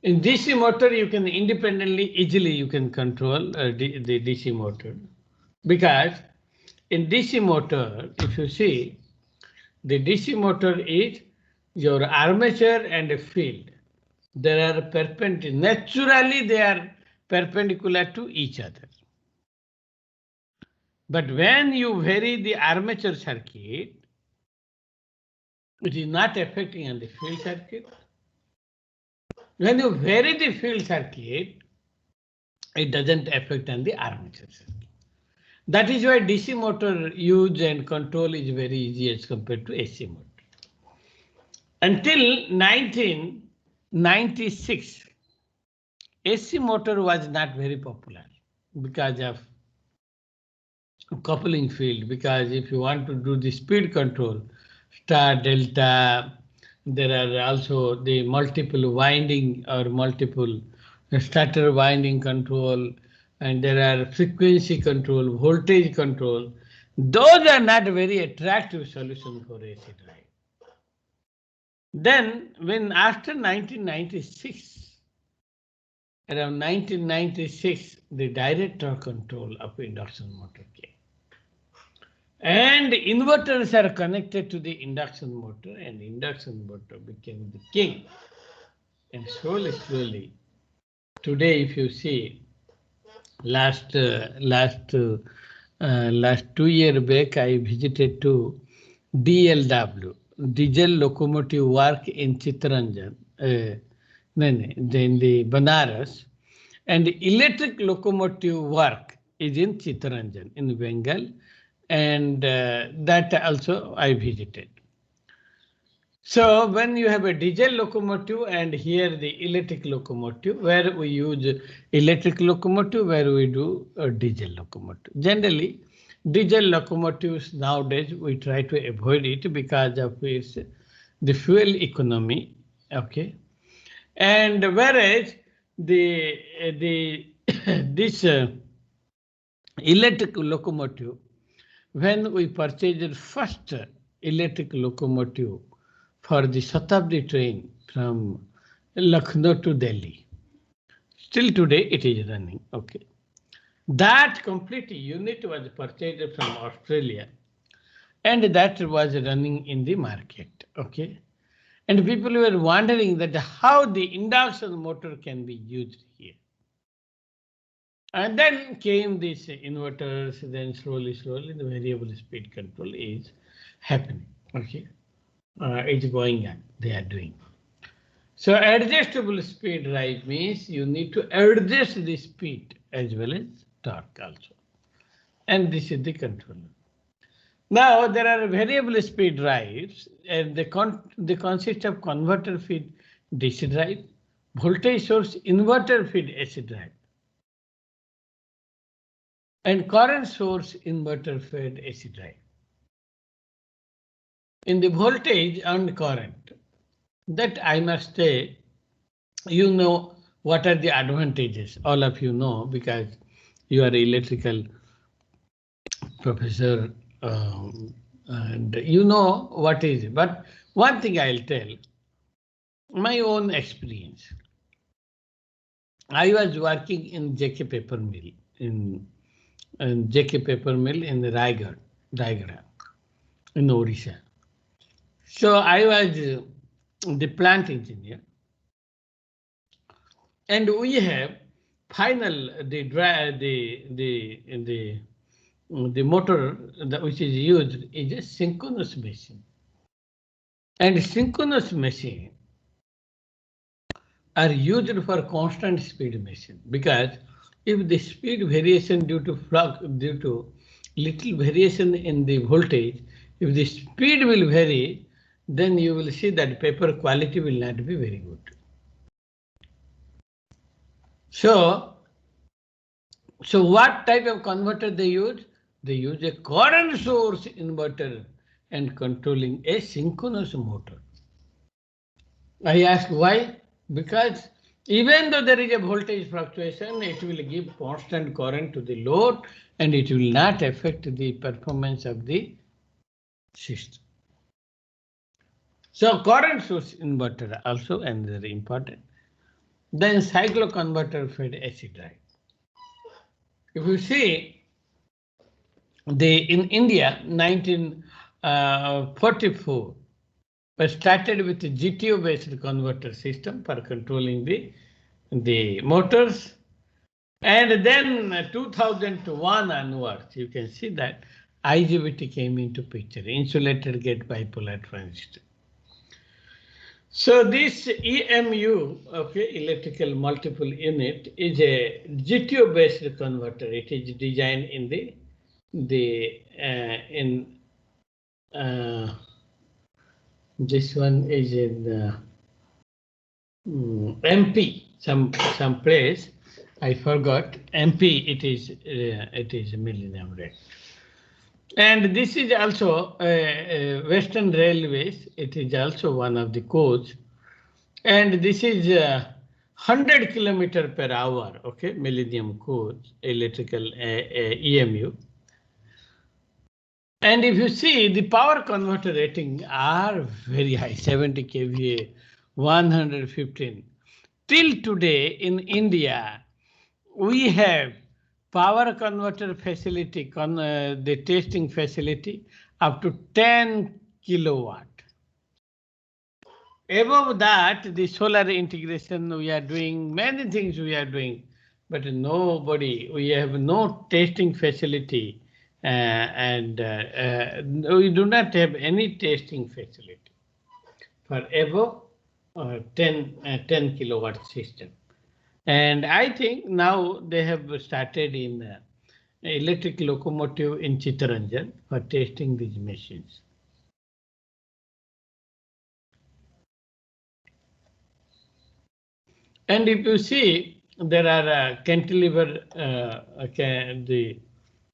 In DC motor, you can independently, easily you can control the DC motor, because in DC motor, if you see, the DC motor is your armature and a field. They are perpendicular. Naturally, they are perpendicular to each other. But when you vary the armature circuit, it is not affecting on the field circuit. When you vary the field circuit, it doesn't affect on the armature circuit. That is why DC motor use and control is very easy as compared to AC motor. Until 1996, AC motor was not very popular because of coupling field, because if you want to do the speed control, star, delta, there are also the multiple winding or multiple starter winding control, and there are frequency control, voltage control. Those are not very attractive solution for AC drive. Then when after 1996, around 1996, the direct torque control of induction motor came. And inverters are connected to the induction motor, and induction motor became the king. And slowly, today, if you see, last 2 years back, I visited to DLW, diesel locomotive work in Chittaranjan, in the Banaras, and electric locomotive work is in Chittaranjan in Bengal, and that also I visited. So when you have a diesel locomotive and here the electric locomotive, where we use electric locomotive, where we do a diesel locomotive. Generally, diesel locomotives nowadays we try to avoid it because of its the fuel economy, okay. And whereas this electric locomotive, when we purchased first electric locomotive for the Shatabdi train from Lucknow to Delhi, still today it is running, okay. That complete unit was purchased from Australia, and that was running in the market, okay. And people were wondering that how the induction motor can be used here. And then came these inverters, then slowly the variable speed control is happening, okay. It's going on, they are doing. So adjustable speed drive means you need to adjust the speed as well as torque also. And this is the controller. Now there are variable speed drives, and they consist of converter feed DC drive, voltage source inverter feed AC drive, and current source inverter fed AC drive. In the voltage and current, that I must say, you know what are the advantages. All of you know because you are electrical professor, and you know what is it. But one thing I'll tell, my own experience. I was working in JK paper mill in JK paper mill in the Raigad in Odisha. So I was the plant engineer, and we have final the motor which is used is a synchronous machine, and synchronous machine are used for constant speed machine, because if the speed variation due to little variation in the voltage, if the speed will vary, then you will see that paper quality will not be very good. So what type of converter they use? They use a current source inverter and controlling a synchronous motor. I ask why? Because even though there is a voltage fluctuation, it will give constant current to the load and it will not affect the performance of the system. So current source inverter also another important. Then cycloconverter fed AC drive. If you see, in India, 1944, was started with a GTO based converter system for controlling the motors, and then 2001 onwards, you can see that IGBT came into picture, insulated gate bipolar transistor. So this EMU, okay, electrical multiple unit, is a GTO based converter. It is designed in this one is in MP, some place. I forgot. MP. It is Millennium Red. And this is also Western Railways. It is also one of the codes. And this is 100 km/h. Okay, Millennium code, electrical EMU. And if you see, the power converter rating are very high, 70 kVA, 115. Till today in India, we have power converter facility, the testing facility up to 10 kilowatt. Above that, the solar integration we are doing, many things we are doing, but we have no testing facility. And we do not have any testing facility for above 10 kilowatt system. And I think now they have started in electric locomotive in Chittaranjan for testing these machines. And if you see, there are cantilever, the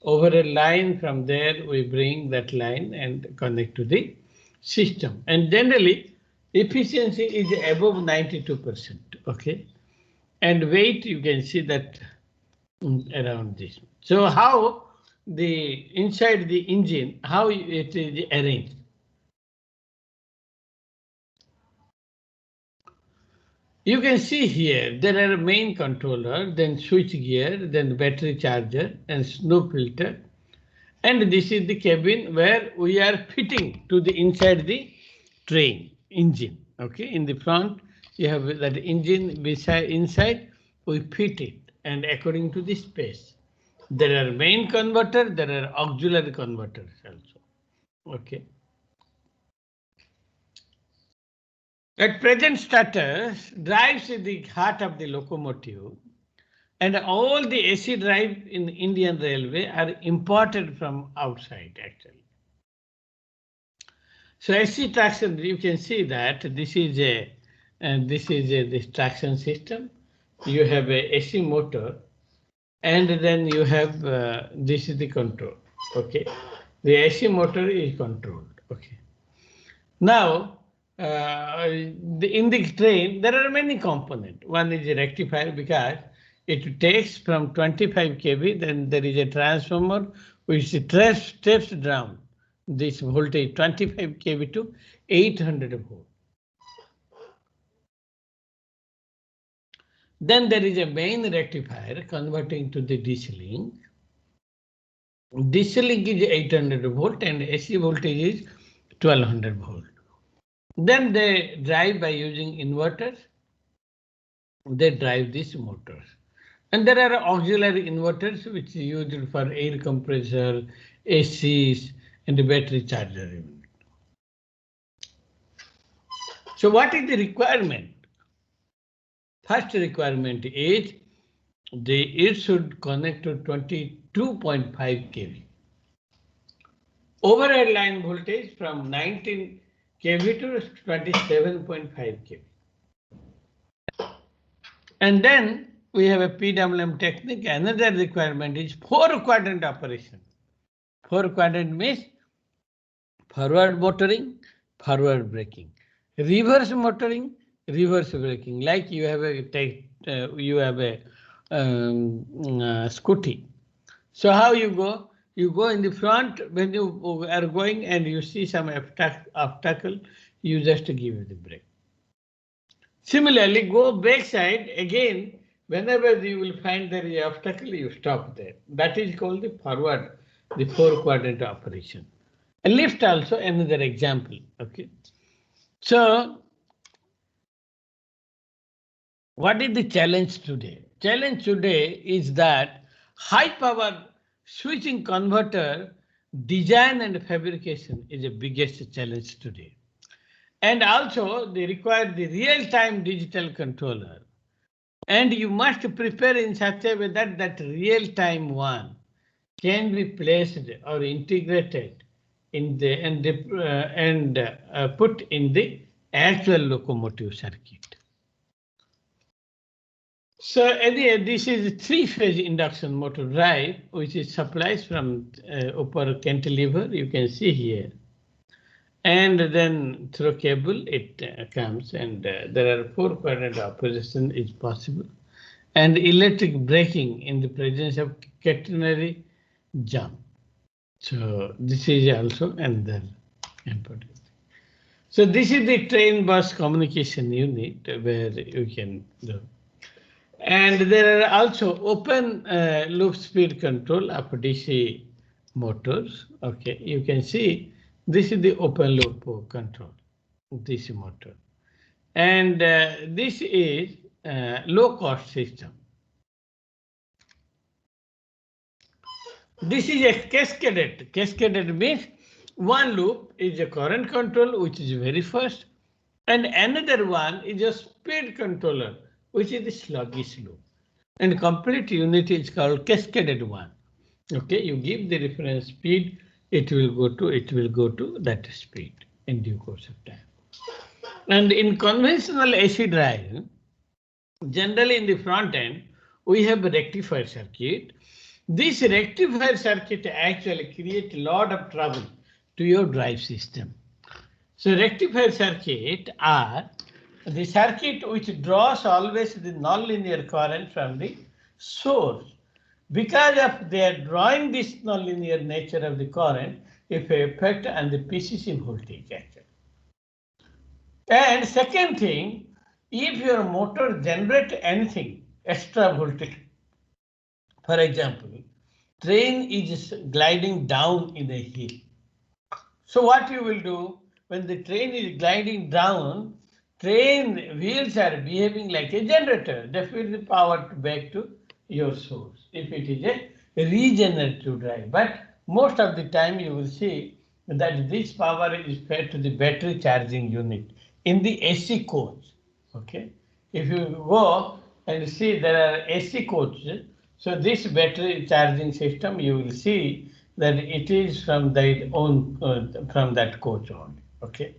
over a line, from there we bring that line and connect to the system. And generally, efficiency is above 92%. Okay, and weight you can see that around this. So how inside the engine, how it is arranged? You can see here there are main controller, then switch gear, then battery charger and snow filter. And this is the cabin where we are fitting to the inside the train engine. Okay, in the front you have that engine inside, we fit it, and according to the space. There are main converter, there are auxiliary converters also. Okay. At present status drives the heart of the locomotive, and all the AC drive in Indian Railway are imported from outside actually. So AC traction, you can see that this is this traction system. You have a AC motor, and then you have this is the control. Okay, the AC motor is controlled. Okay, now in the train there are many components. One is a rectifier, because it takes from 25 kV, then there is a transformer which steps down this voltage 25 kV to 800 volt. Then there is a main rectifier converting to the DC link. DC link is 800 volt and AC voltage is 1200 volt. Then they drive by using inverters. They drive these motors. And there are auxiliary inverters which is used for air compressor, ACs, and the battery charger unit. So what is the requirement? First requirement is it should connect to 22.5 kV. Overhead line voltage from 19 kV to 27.5 kV. And then we have a PWM technique. Another requirement is 4-quadrant operation. 4-quadrant means forward motoring, forward braking, reverse motoring, reverse braking. Like you have a scooty. So how you go? You go in the front when you are going and you see some obstacle, you just give it the brake. Similarly, go backside again. Whenever you will find there is an obstacle, you stop there. That is called the forward, the 4-quadrant operation. A lift also another example. Okay. So what is the challenge today? Challenge today is that high power switching converter design and fabrication is the biggest challenge today. And also they require the real-time digital controller. And you must prepare in such a way that that real-time one can be placed or integrated in the and put in the actual locomotive circuit. So this is 3-phase induction motor drive, which is supplies from upper cantilever. You can see here. And then through cable it comes, and there are 4-quadrant operation is possible, and electric braking in the presence of catenary jump. So this is also another important thing. So this is the train bus communication unit where you can do. And there are also open loop speed control of DC motors. Okay, you can see. This is the open loop control, DC motor. And this is low cost system. This is a cascaded. Cascaded means one loop is a current control, which is very fast, and another one is a speed controller, which is the sluggish loop. And complete unit is called cascaded one. Okay, you give the reference speed. It will go to that speed in due course of time. And in conventional AC drive, generally in the front end, we have a rectifier circuit. This rectifier circuit actually creates a lot of trouble to your drive system. So rectifier circuit are the circuit which draws always the nonlinear current from the source. Because of their drawing this nonlinear nature of the current, if effect on the PCC voltage actually. And second thing, if your motor generates anything extra voltage, for example, train is gliding down in a hill. So what you will do when the train is gliding down, train wheels are behaving like a generator. They feed the power back to your source if it is a regenerative drive. But most of the time you will see that this power is fed to the battery charging unit in the AC coach. Okay, if you go and see there are AC coaches, so this battery charging system you will see that it is from their own from that coach only. Okay,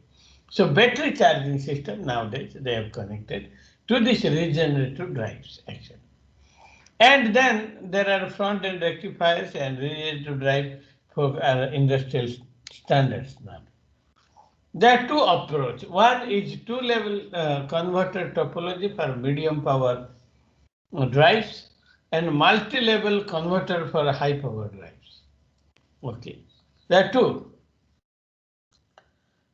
so battery charging system nowadays they have connected to this regenerative drives actually. And then there are front-end rectifiers and regenerative drive for industrial standards now. There are two approaches. One is two-level converter topology for medium power drives and multi-level converter for high power drives. Okay, there are two.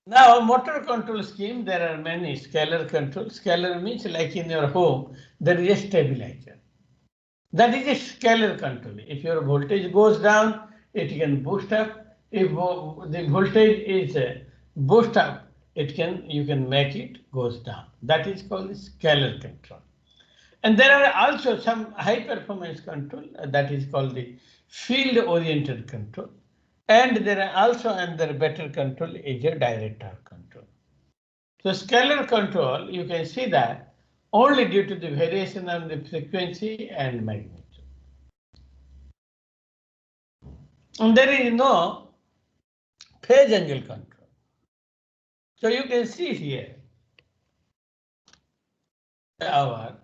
Now, motor control scheme, there are many scalar control. Scalar means like in your home, there is a stabilizer. That is a scalar control. If your voltage goes down, it can boost up. If the voltage is boost up, you can make it goes down. That is called scalar control. And there are also some high performance control that is called the field oriented control. And there are also another better control is a direct torque control. So scalar control, you can see that only due to the variation of the frequency and magnitude. And there is no phase angle control. So you can see here our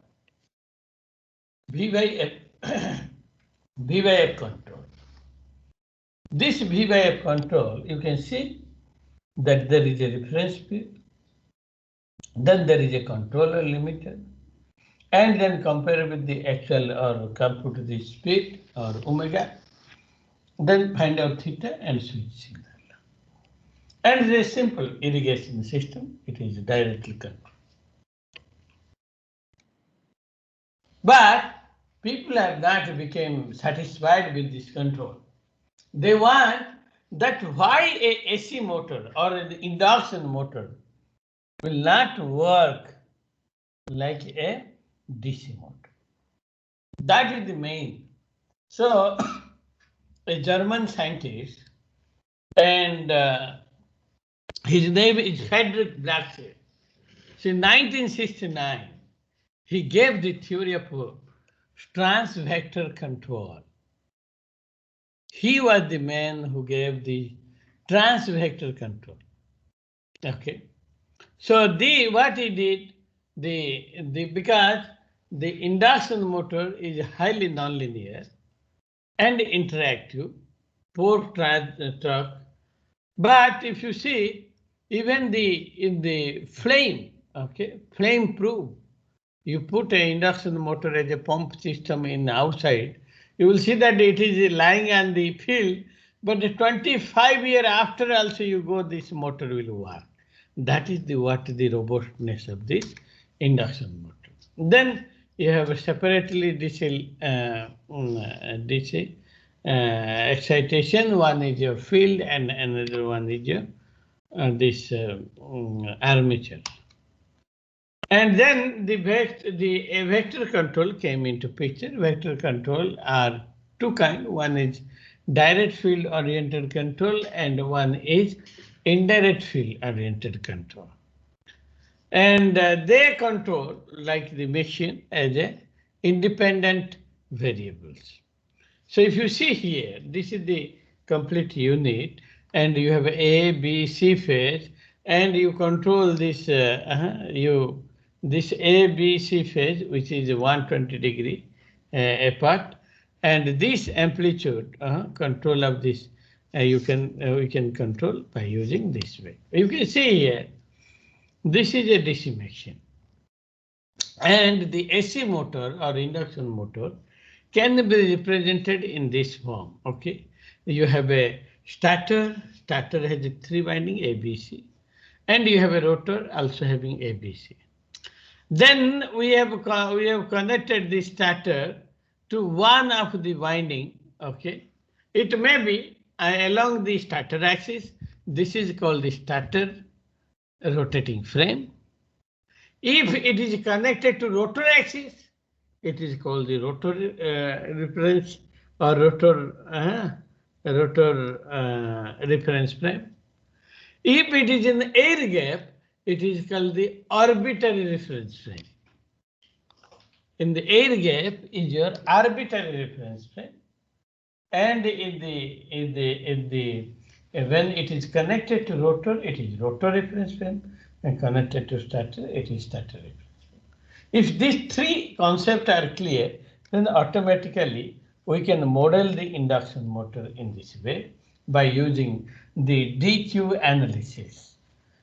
V by F, V by F control. This V by F control, you can see that there is a reference field, then there is a controller limiter, and then compare with the actual or compute the speed or omega, then find out theta and switch signal. And it is a simple irrigation system, it is directly controlled. But people have not become satisfied with this control. They want that why a AC motor or an induction motor will not work like a DC motor. That is the main. So a German scientist, and his name is Frederick Blackshear. So in 1969, he gave the theory of trans vector control. He was the man who gave the trans vector control. Okay. So what he did, because the induction motor is highly nonlinear and interactive, poor torque. But if you see, even in the flame, okay, flame proof, you put an induction motor as a pump system in outside, you will see that it is lying on the field, but 25 years after also you go, this motor will work. That is what the robustness of this induction motor. Then you have a separately DC excitation. One is your field and another one is your this armature. And then the vector control came into picture. Vector control are two kinds. One is direct field oriented control and one is indirect field oriented control. And they control like the machine as a independent variables. So if you see here, this is the complete unit and you have A, B, C phase and you control this this A, B, C phase, which is 120 degree apart, and this amplitude control of this we can control by using this way. You can see here, this is a DC machine, and the AC motor or induction motor can be represented in this form. Okay, you have a stator. Stator has a 3 winding ABC, and you have a rotor also having ABC. Then we have connected the stator to one of the winding. Okay, it may be along the stator axis. This is called the stator rotating frame. If it is connected to rotor axis, it is called the rotor reference or rotor reference frame. If it is in the air gap, it is called the arbitrary reference frame. In the air gap is your arbitrary reference frame, and when it is connected to rotor, it is rotor reference frame, and connected to stator, it is stator reference frame. If these three concepts are clear, then automatically we can model the induction motor in this way by using the DQ analysis.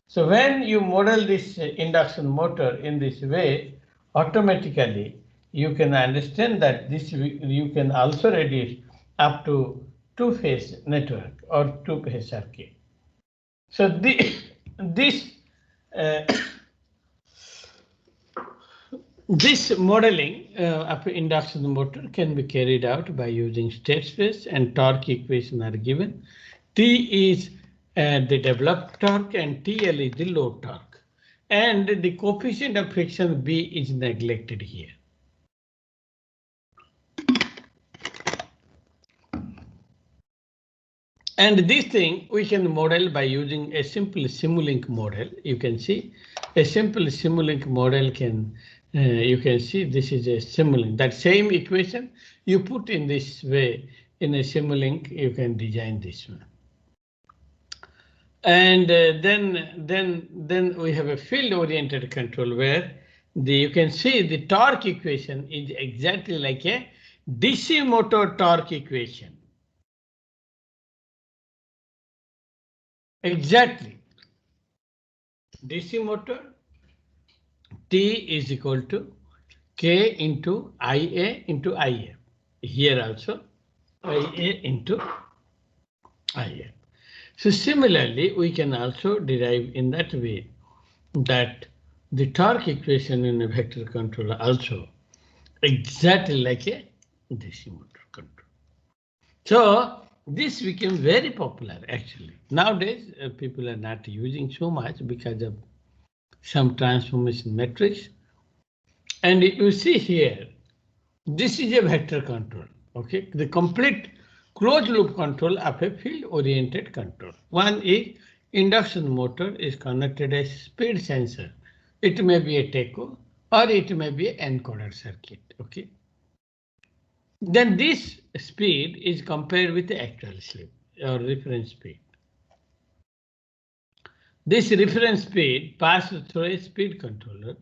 So when you model this induction motor in this way, automatically you can understand that this you can also reduce up to two-phase network or two-phase circuit. So this modeling of induction motor can be carried out by using state space and torque equation are given. T is the developed torque and TL is the load torque. And the coefficient of friction B is neglected here. And this thing we can model by using a simple Simulink model. You can see a simple Simulink model can, you can see this is a Simulink. That same equation you put in this way in a Simulink, you can design this one. And then we have a field-oriented control where you can see the torque equation is exactly like a DC motor torque equation. Exactly. DC motor T is equal to K into IA into IF. Here also IA into IA. So similarly, we can also derive in that way that the torque equation in a vector controller also exactly like a DC motor control. So this became very popular actually. Nowadays, people are not using so much because of some transformation metrics. And you see here, this is a vector control. Okay, the complete closed loop control of a field oriented control. One is induction motor is connected as speed sensor. It may be a tacho or it may be an encoder circuit. Okay. Then this speed is compared with the actual slip or reference speed. This reference speed passes through a speed controller.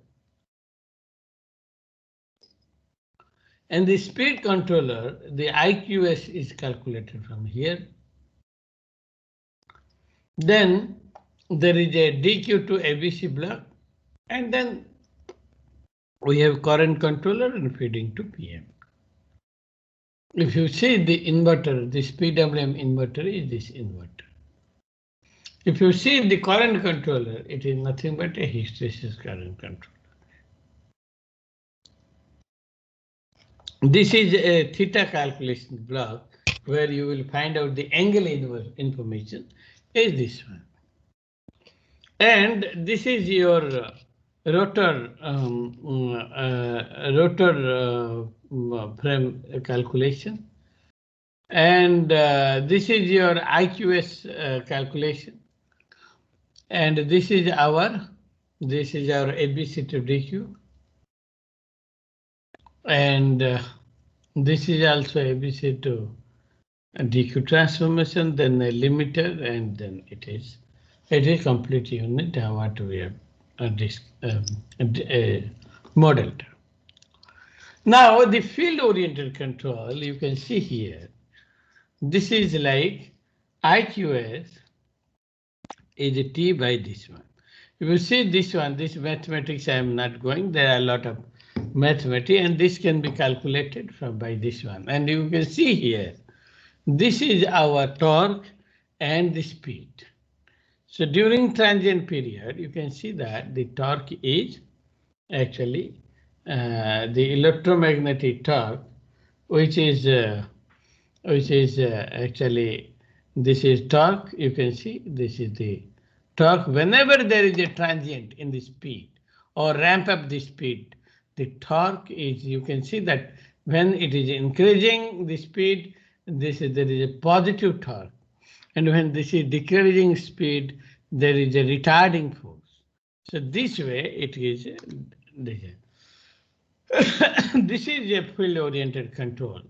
And the speed controller, the IQS is calculated from here. Then there is a DQ to ABC block. And then we have current controller and feeding to PM. If you see the inverter, this PWM inverter is this inverter. If you see the current controller, it is nothing but a hysteresis current controller. This is a theta calculation block where you will find out the angle information is this one. And this is your rotor frame calculation. And this is your IQS calculation. And this is our ABC to DQ. And this is also ABC to DQ transformation, then a limiter, and then it is complete unit what we have modeled. Now the field oriented control, you can see here, this is like IQS is T by this one. You will see this one, this mathematics I am not going, there are a lot of mathematics and this can be calculated from by this one. And you can see here, this is our torque and the speed. So during transient period, you can see that the torque is actually the electromagnetic torque, which is actually this is torque. You can see this is the torque. Whenever there is a transient in the speed or ramp up the speed, the torque is, you can see that when it is increasing the speed, there is a positive torque. And when this is decreasing speed, there is a retarding force. So this way it is this is a field oriented control.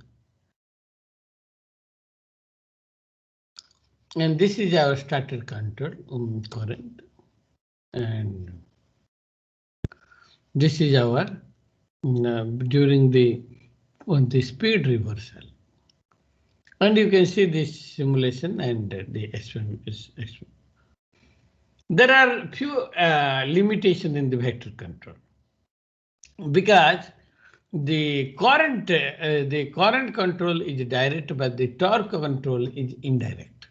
And this is our starter control current. And this is our during the speed reversal. And you can see this simulation and the experiment. There are few limitations in the vector control because the current control is direct, but the torque control is indirect.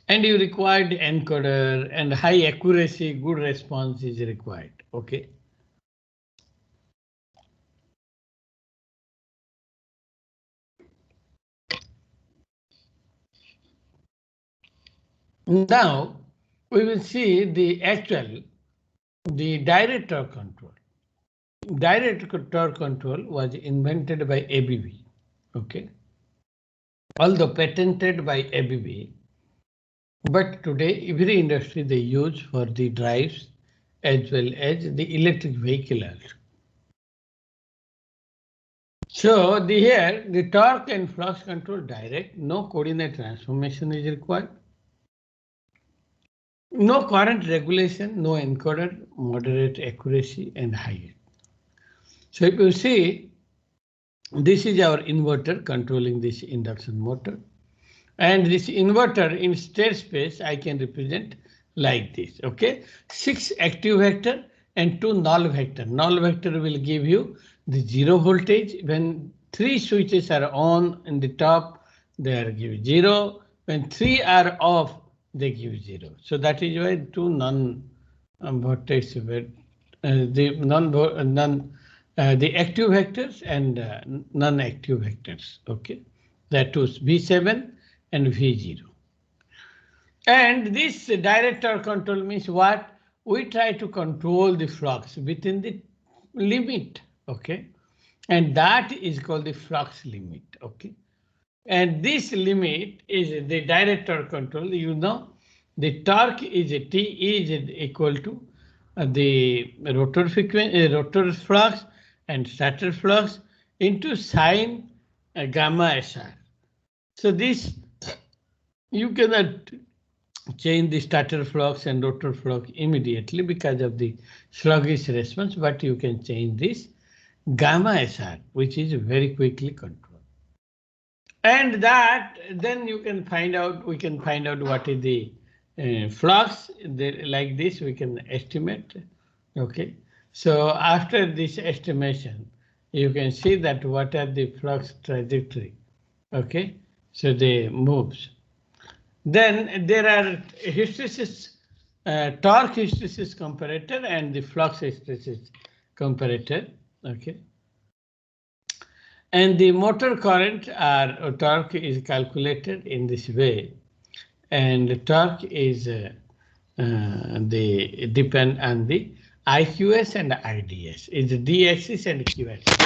And you required encoder and high accuracy, good response is required. Okay. Now we will see the direct torque control. Direct torque control was invented by ABB. Okay. Although patented by ABB, But today, every industry they use for the drives as well as the electric vehicle also. So here the torque and flux control direct, no coordinate transformation is required. No current regulation, no encoder, moderate accuracy and high. So if you see, this is our inverter controlling this induction motor. And this inverter in state space, I can represent like this, okay? 6 active vector and 2 null vector. Null vector will give you the 0 voltage. When 3 switches are on in the top, they are give 0. When 3 are off, they give 0. So that is why 2 non-vortex, the active vectors and non-active vectors, okay? That was V7 and V0. And this direct torque control means what? We try to control the flux within the limit, okay? And that is called the flux limit, okay? And this limit is the direct torque control. You know, the torque is T is equal to the rotor frequency, rotor flux and stator flux into sine gamma SR. So this you cannot change the stator flux and rotor flux immediately because of the sluggish response, but you can change this gamma SR, which is very quickly controlled. And that then you can find out, we can find out what is the flux. Like this we can estimate, okay? So after this estimation, you can see that what are the flux trajectory, okay? So they moves. Then there are hysteresis, torque hysteresis comparator and the flux hysteresis comparator, okay? And the motor current or torque is calculated in this way, and the torque is the depend on the IQS and IDS. It's D-axis and Q-axis.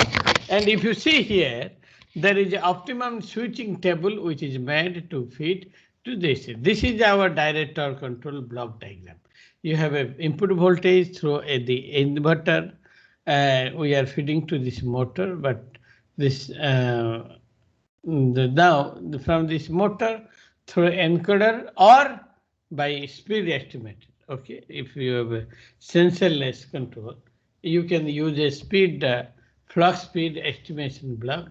And if you see here, there is an optimum switching table which is made to fit to this. This is our direct torque control block diagram. You have an input voltage through the inverter. We are feeding to this motor, but this now from this motor through encoder or by speed estimated. Okay, if you have a sensorless control, you can use a speed flux speed estimation block,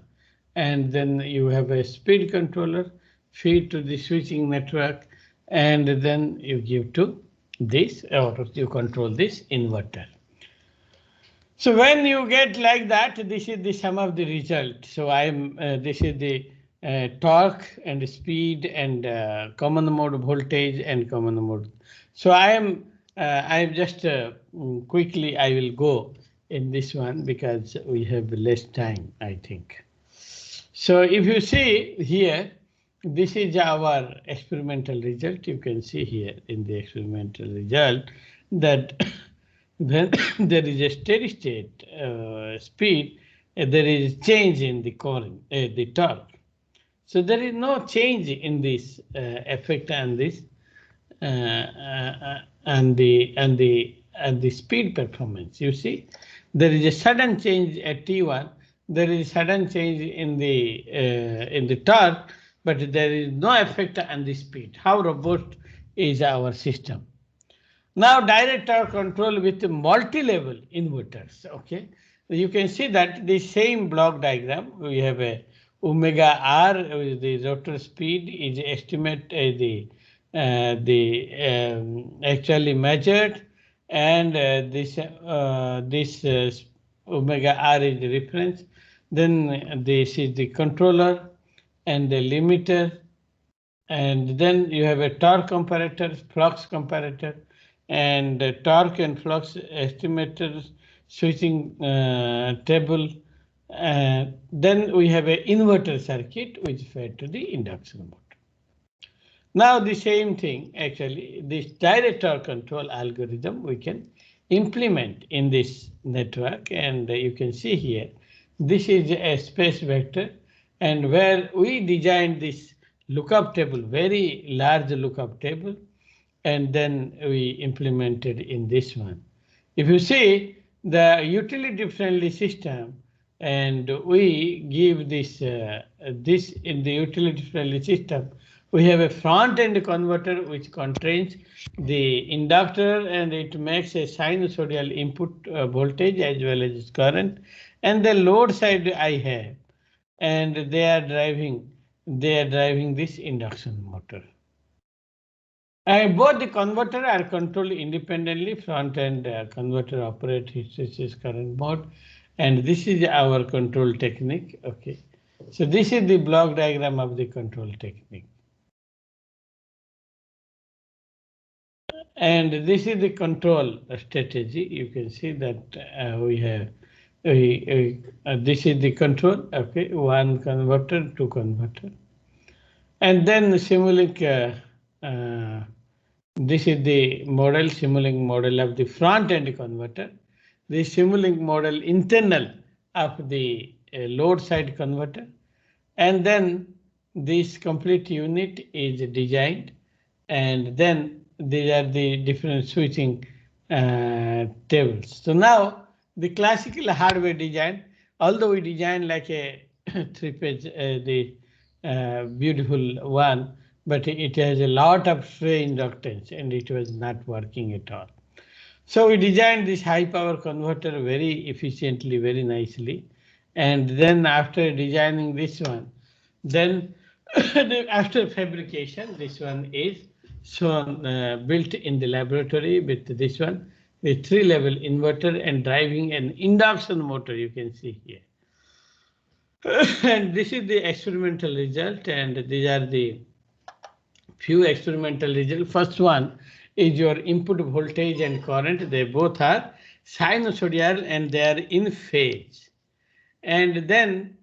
and then you have a speed controller feed to the switching network, and then you give to this, or you control this inverter. So when you get like that, this is the sum of the result. So this is the torque and speed and common mode voltage and common mode. So I'm just quickly I will go in this one because we have less time, I think. So if you see here, this is our experimental result. You can see here in the experimental result that when there is a steady state speed, there is change in the torque. So there is no change in this effect and this and the speed performance. You see, there is a sudden change at T1. There is sudden change in the torque, but there is no effect on the speed. How robust is our system? Now direct torque control with multi-level inverters, okay? You can see that the same block diagram, we have a omega R, the rotor speed is estimated actually measured, and this omega R is the reference. Then this is the controller and the limiter, and then you have a torque comparator, flux comparator, and torque and flux estimators, switching table. Then we have an inverter circuit which fed to the induction motor. Now the same thing, actually, this direct torque control algorithm we can implement in this network, and you can see here, this is a space vector, and where we designed this lookup table, very large lookup table, and then we implemented in this one. If you see the utility friendly system, and we give this this in the utility friendly system, we have a front end converter which contains the inductor, and it makes a sinusoidal input voltage as well as current, and the load side I have, and they are driving this induction motor. And both the converter are controlled independently. Front end converter operates hysteresis current mode, and this is our control technique. Okay, so this is the block diagram of the control technique, and this is the control strategy. You can see that we have this is the control. Okay, one converter, two converter, and then the Simulink. This is the model, Simulink model of the front end converter. The Simulink model internal of the load side converter. And then this complete unit is designed. And then these are the different switching tables. So now the classical hardware design, although we designed like a 3-page, the beautiful one, but it has a lot of stray inductance and it was not working at all. So we designed this high power converter very efficiently, very nicely. And then after designing this one, then after fabrication, this one is shown built in the laboratory with this one, the 3-level inverter and driving an induction motor, you can see here. And this is the experimental result, and these are the few experimental results. First one is your input voltage and current. They both are sinusoidal and they are in phase. And then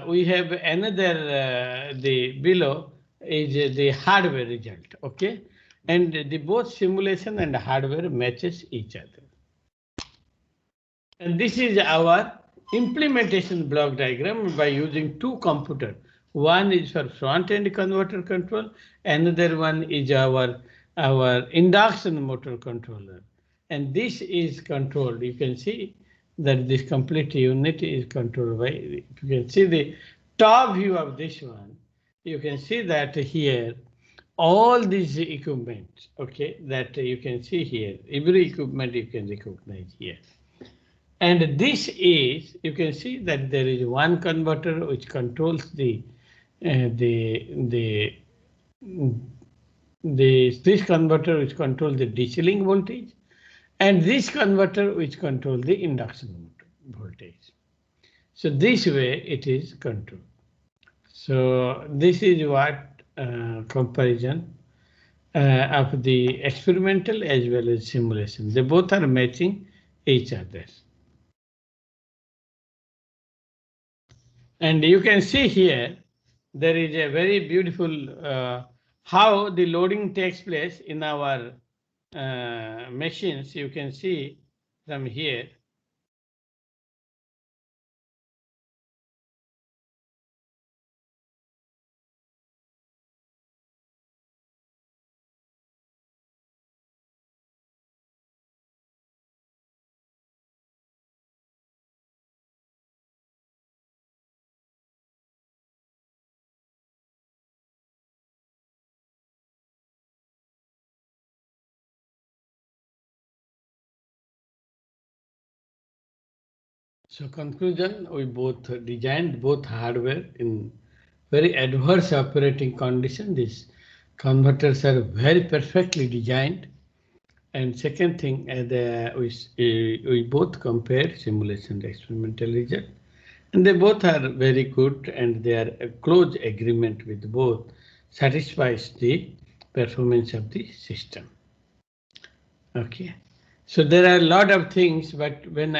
we have another, the below is the hardware result. Okay, and the both simulation and hardware matches each other. And this is our implementation block diagram by using two computers. One is for front end converter control, another one is our induction motor controller. And this is controlled. You can see that this complete unit is controlled by, you can see the top view of this one. You can see that here, all these equipment, okay, that you can see here, every equipment you can recognize here. And this is, you can see that there is one converter which controls this converter which controls the DC link voltage, and this converter which controls the induction voltage. So this way it is controlled. So this is what comparison of the experimental as well as simulation. They both are matching each other. And you can see here, there is a very beautiful how the loading takes place in our machines. You can see from here. So conclusion, we both designed both hardware in very adverse operating condition. These converters are very perfectly designed. And second thing, we both compared simulation and experimental result. And they both are very good, and they are a close agreement with both satisfies the performance of the system. Okay, so there are a lot of things, but when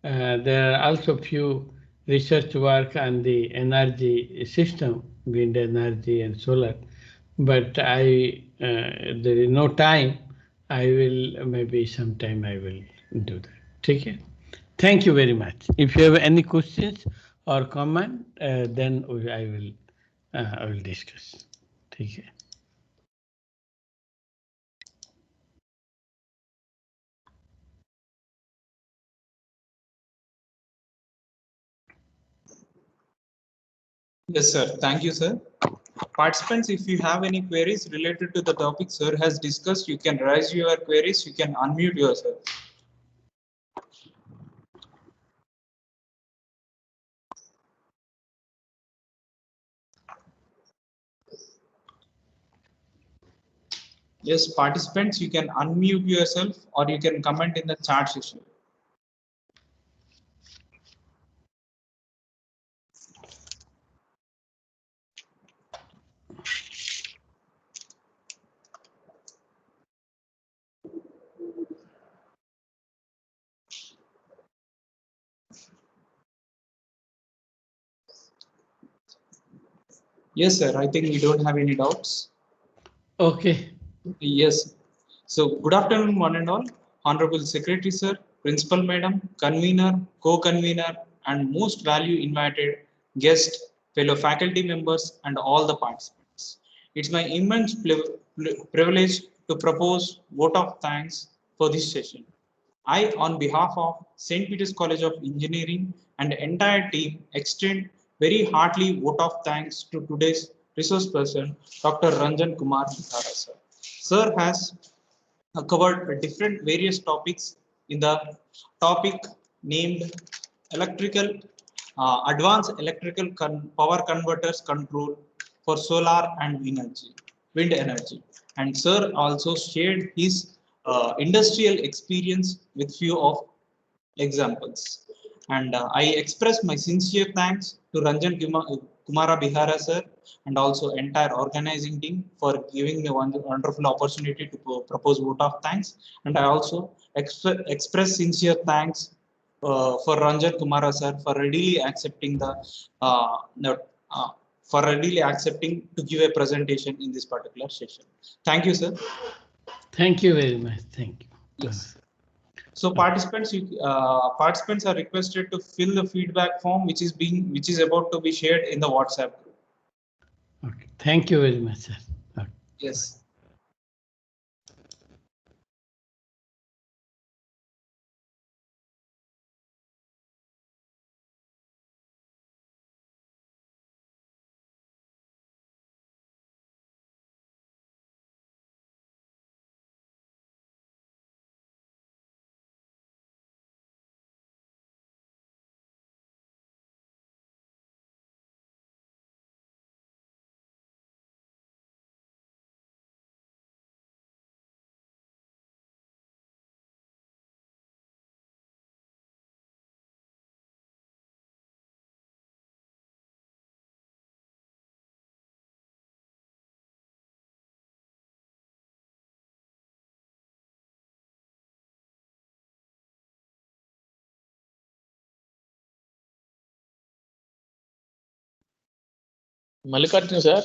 there are also few research work on the energy system, wind energy and solar, but there is no time. I will maybe sometime I will do that. Okay. Thank you very much. If you have any questions or comment, then I will I will discuss. ठीक है. Yes, sir. Thank you, sir. Participants, if you have any queries related to the topic sir has discussed, you can raise your queries. You can unmute yourself. Yes, participants, you can unmute yourself or you can comment in the chat section. Yes, sir. I think we don't have any doubts. Okay. Yes. So good afternoon, one and all. Honorable Secretary, sir, Principal Madam, Convener, Co-Convener, and most value invited guest, fellow faculty members, and all the participants. It's my immense privilege to propose vote of thanks for this session. I, on behalf of St. Peter's College of Engineering and the entire team, extend very heartily vote of thanks to today's resource person, Dr. Ranjan Kumar Behera, sir. Sir has covered different various topics in the topic named electrical advanced electrical power converters control for solar and wind energy. And sir also shared his industrial experience with few of examples. And I express my sincere thanks to Ranjan Kumara Behera sir and also entire organizing team for giving me one wonderful opportunity to propose vote of thanks. And I also express sincere thanks for Ranjan Kumara sir for readily accepting for readily accepting to give a presentation in this particular session. Thank you, sir. Thank you very much. Thank you. Yes. So participants, participants are requested to fill the feedback form which is about to be shared in the WhatsApp group. Okay. Thank you very much, sir. Okay. Yes. Mallikarjun sir.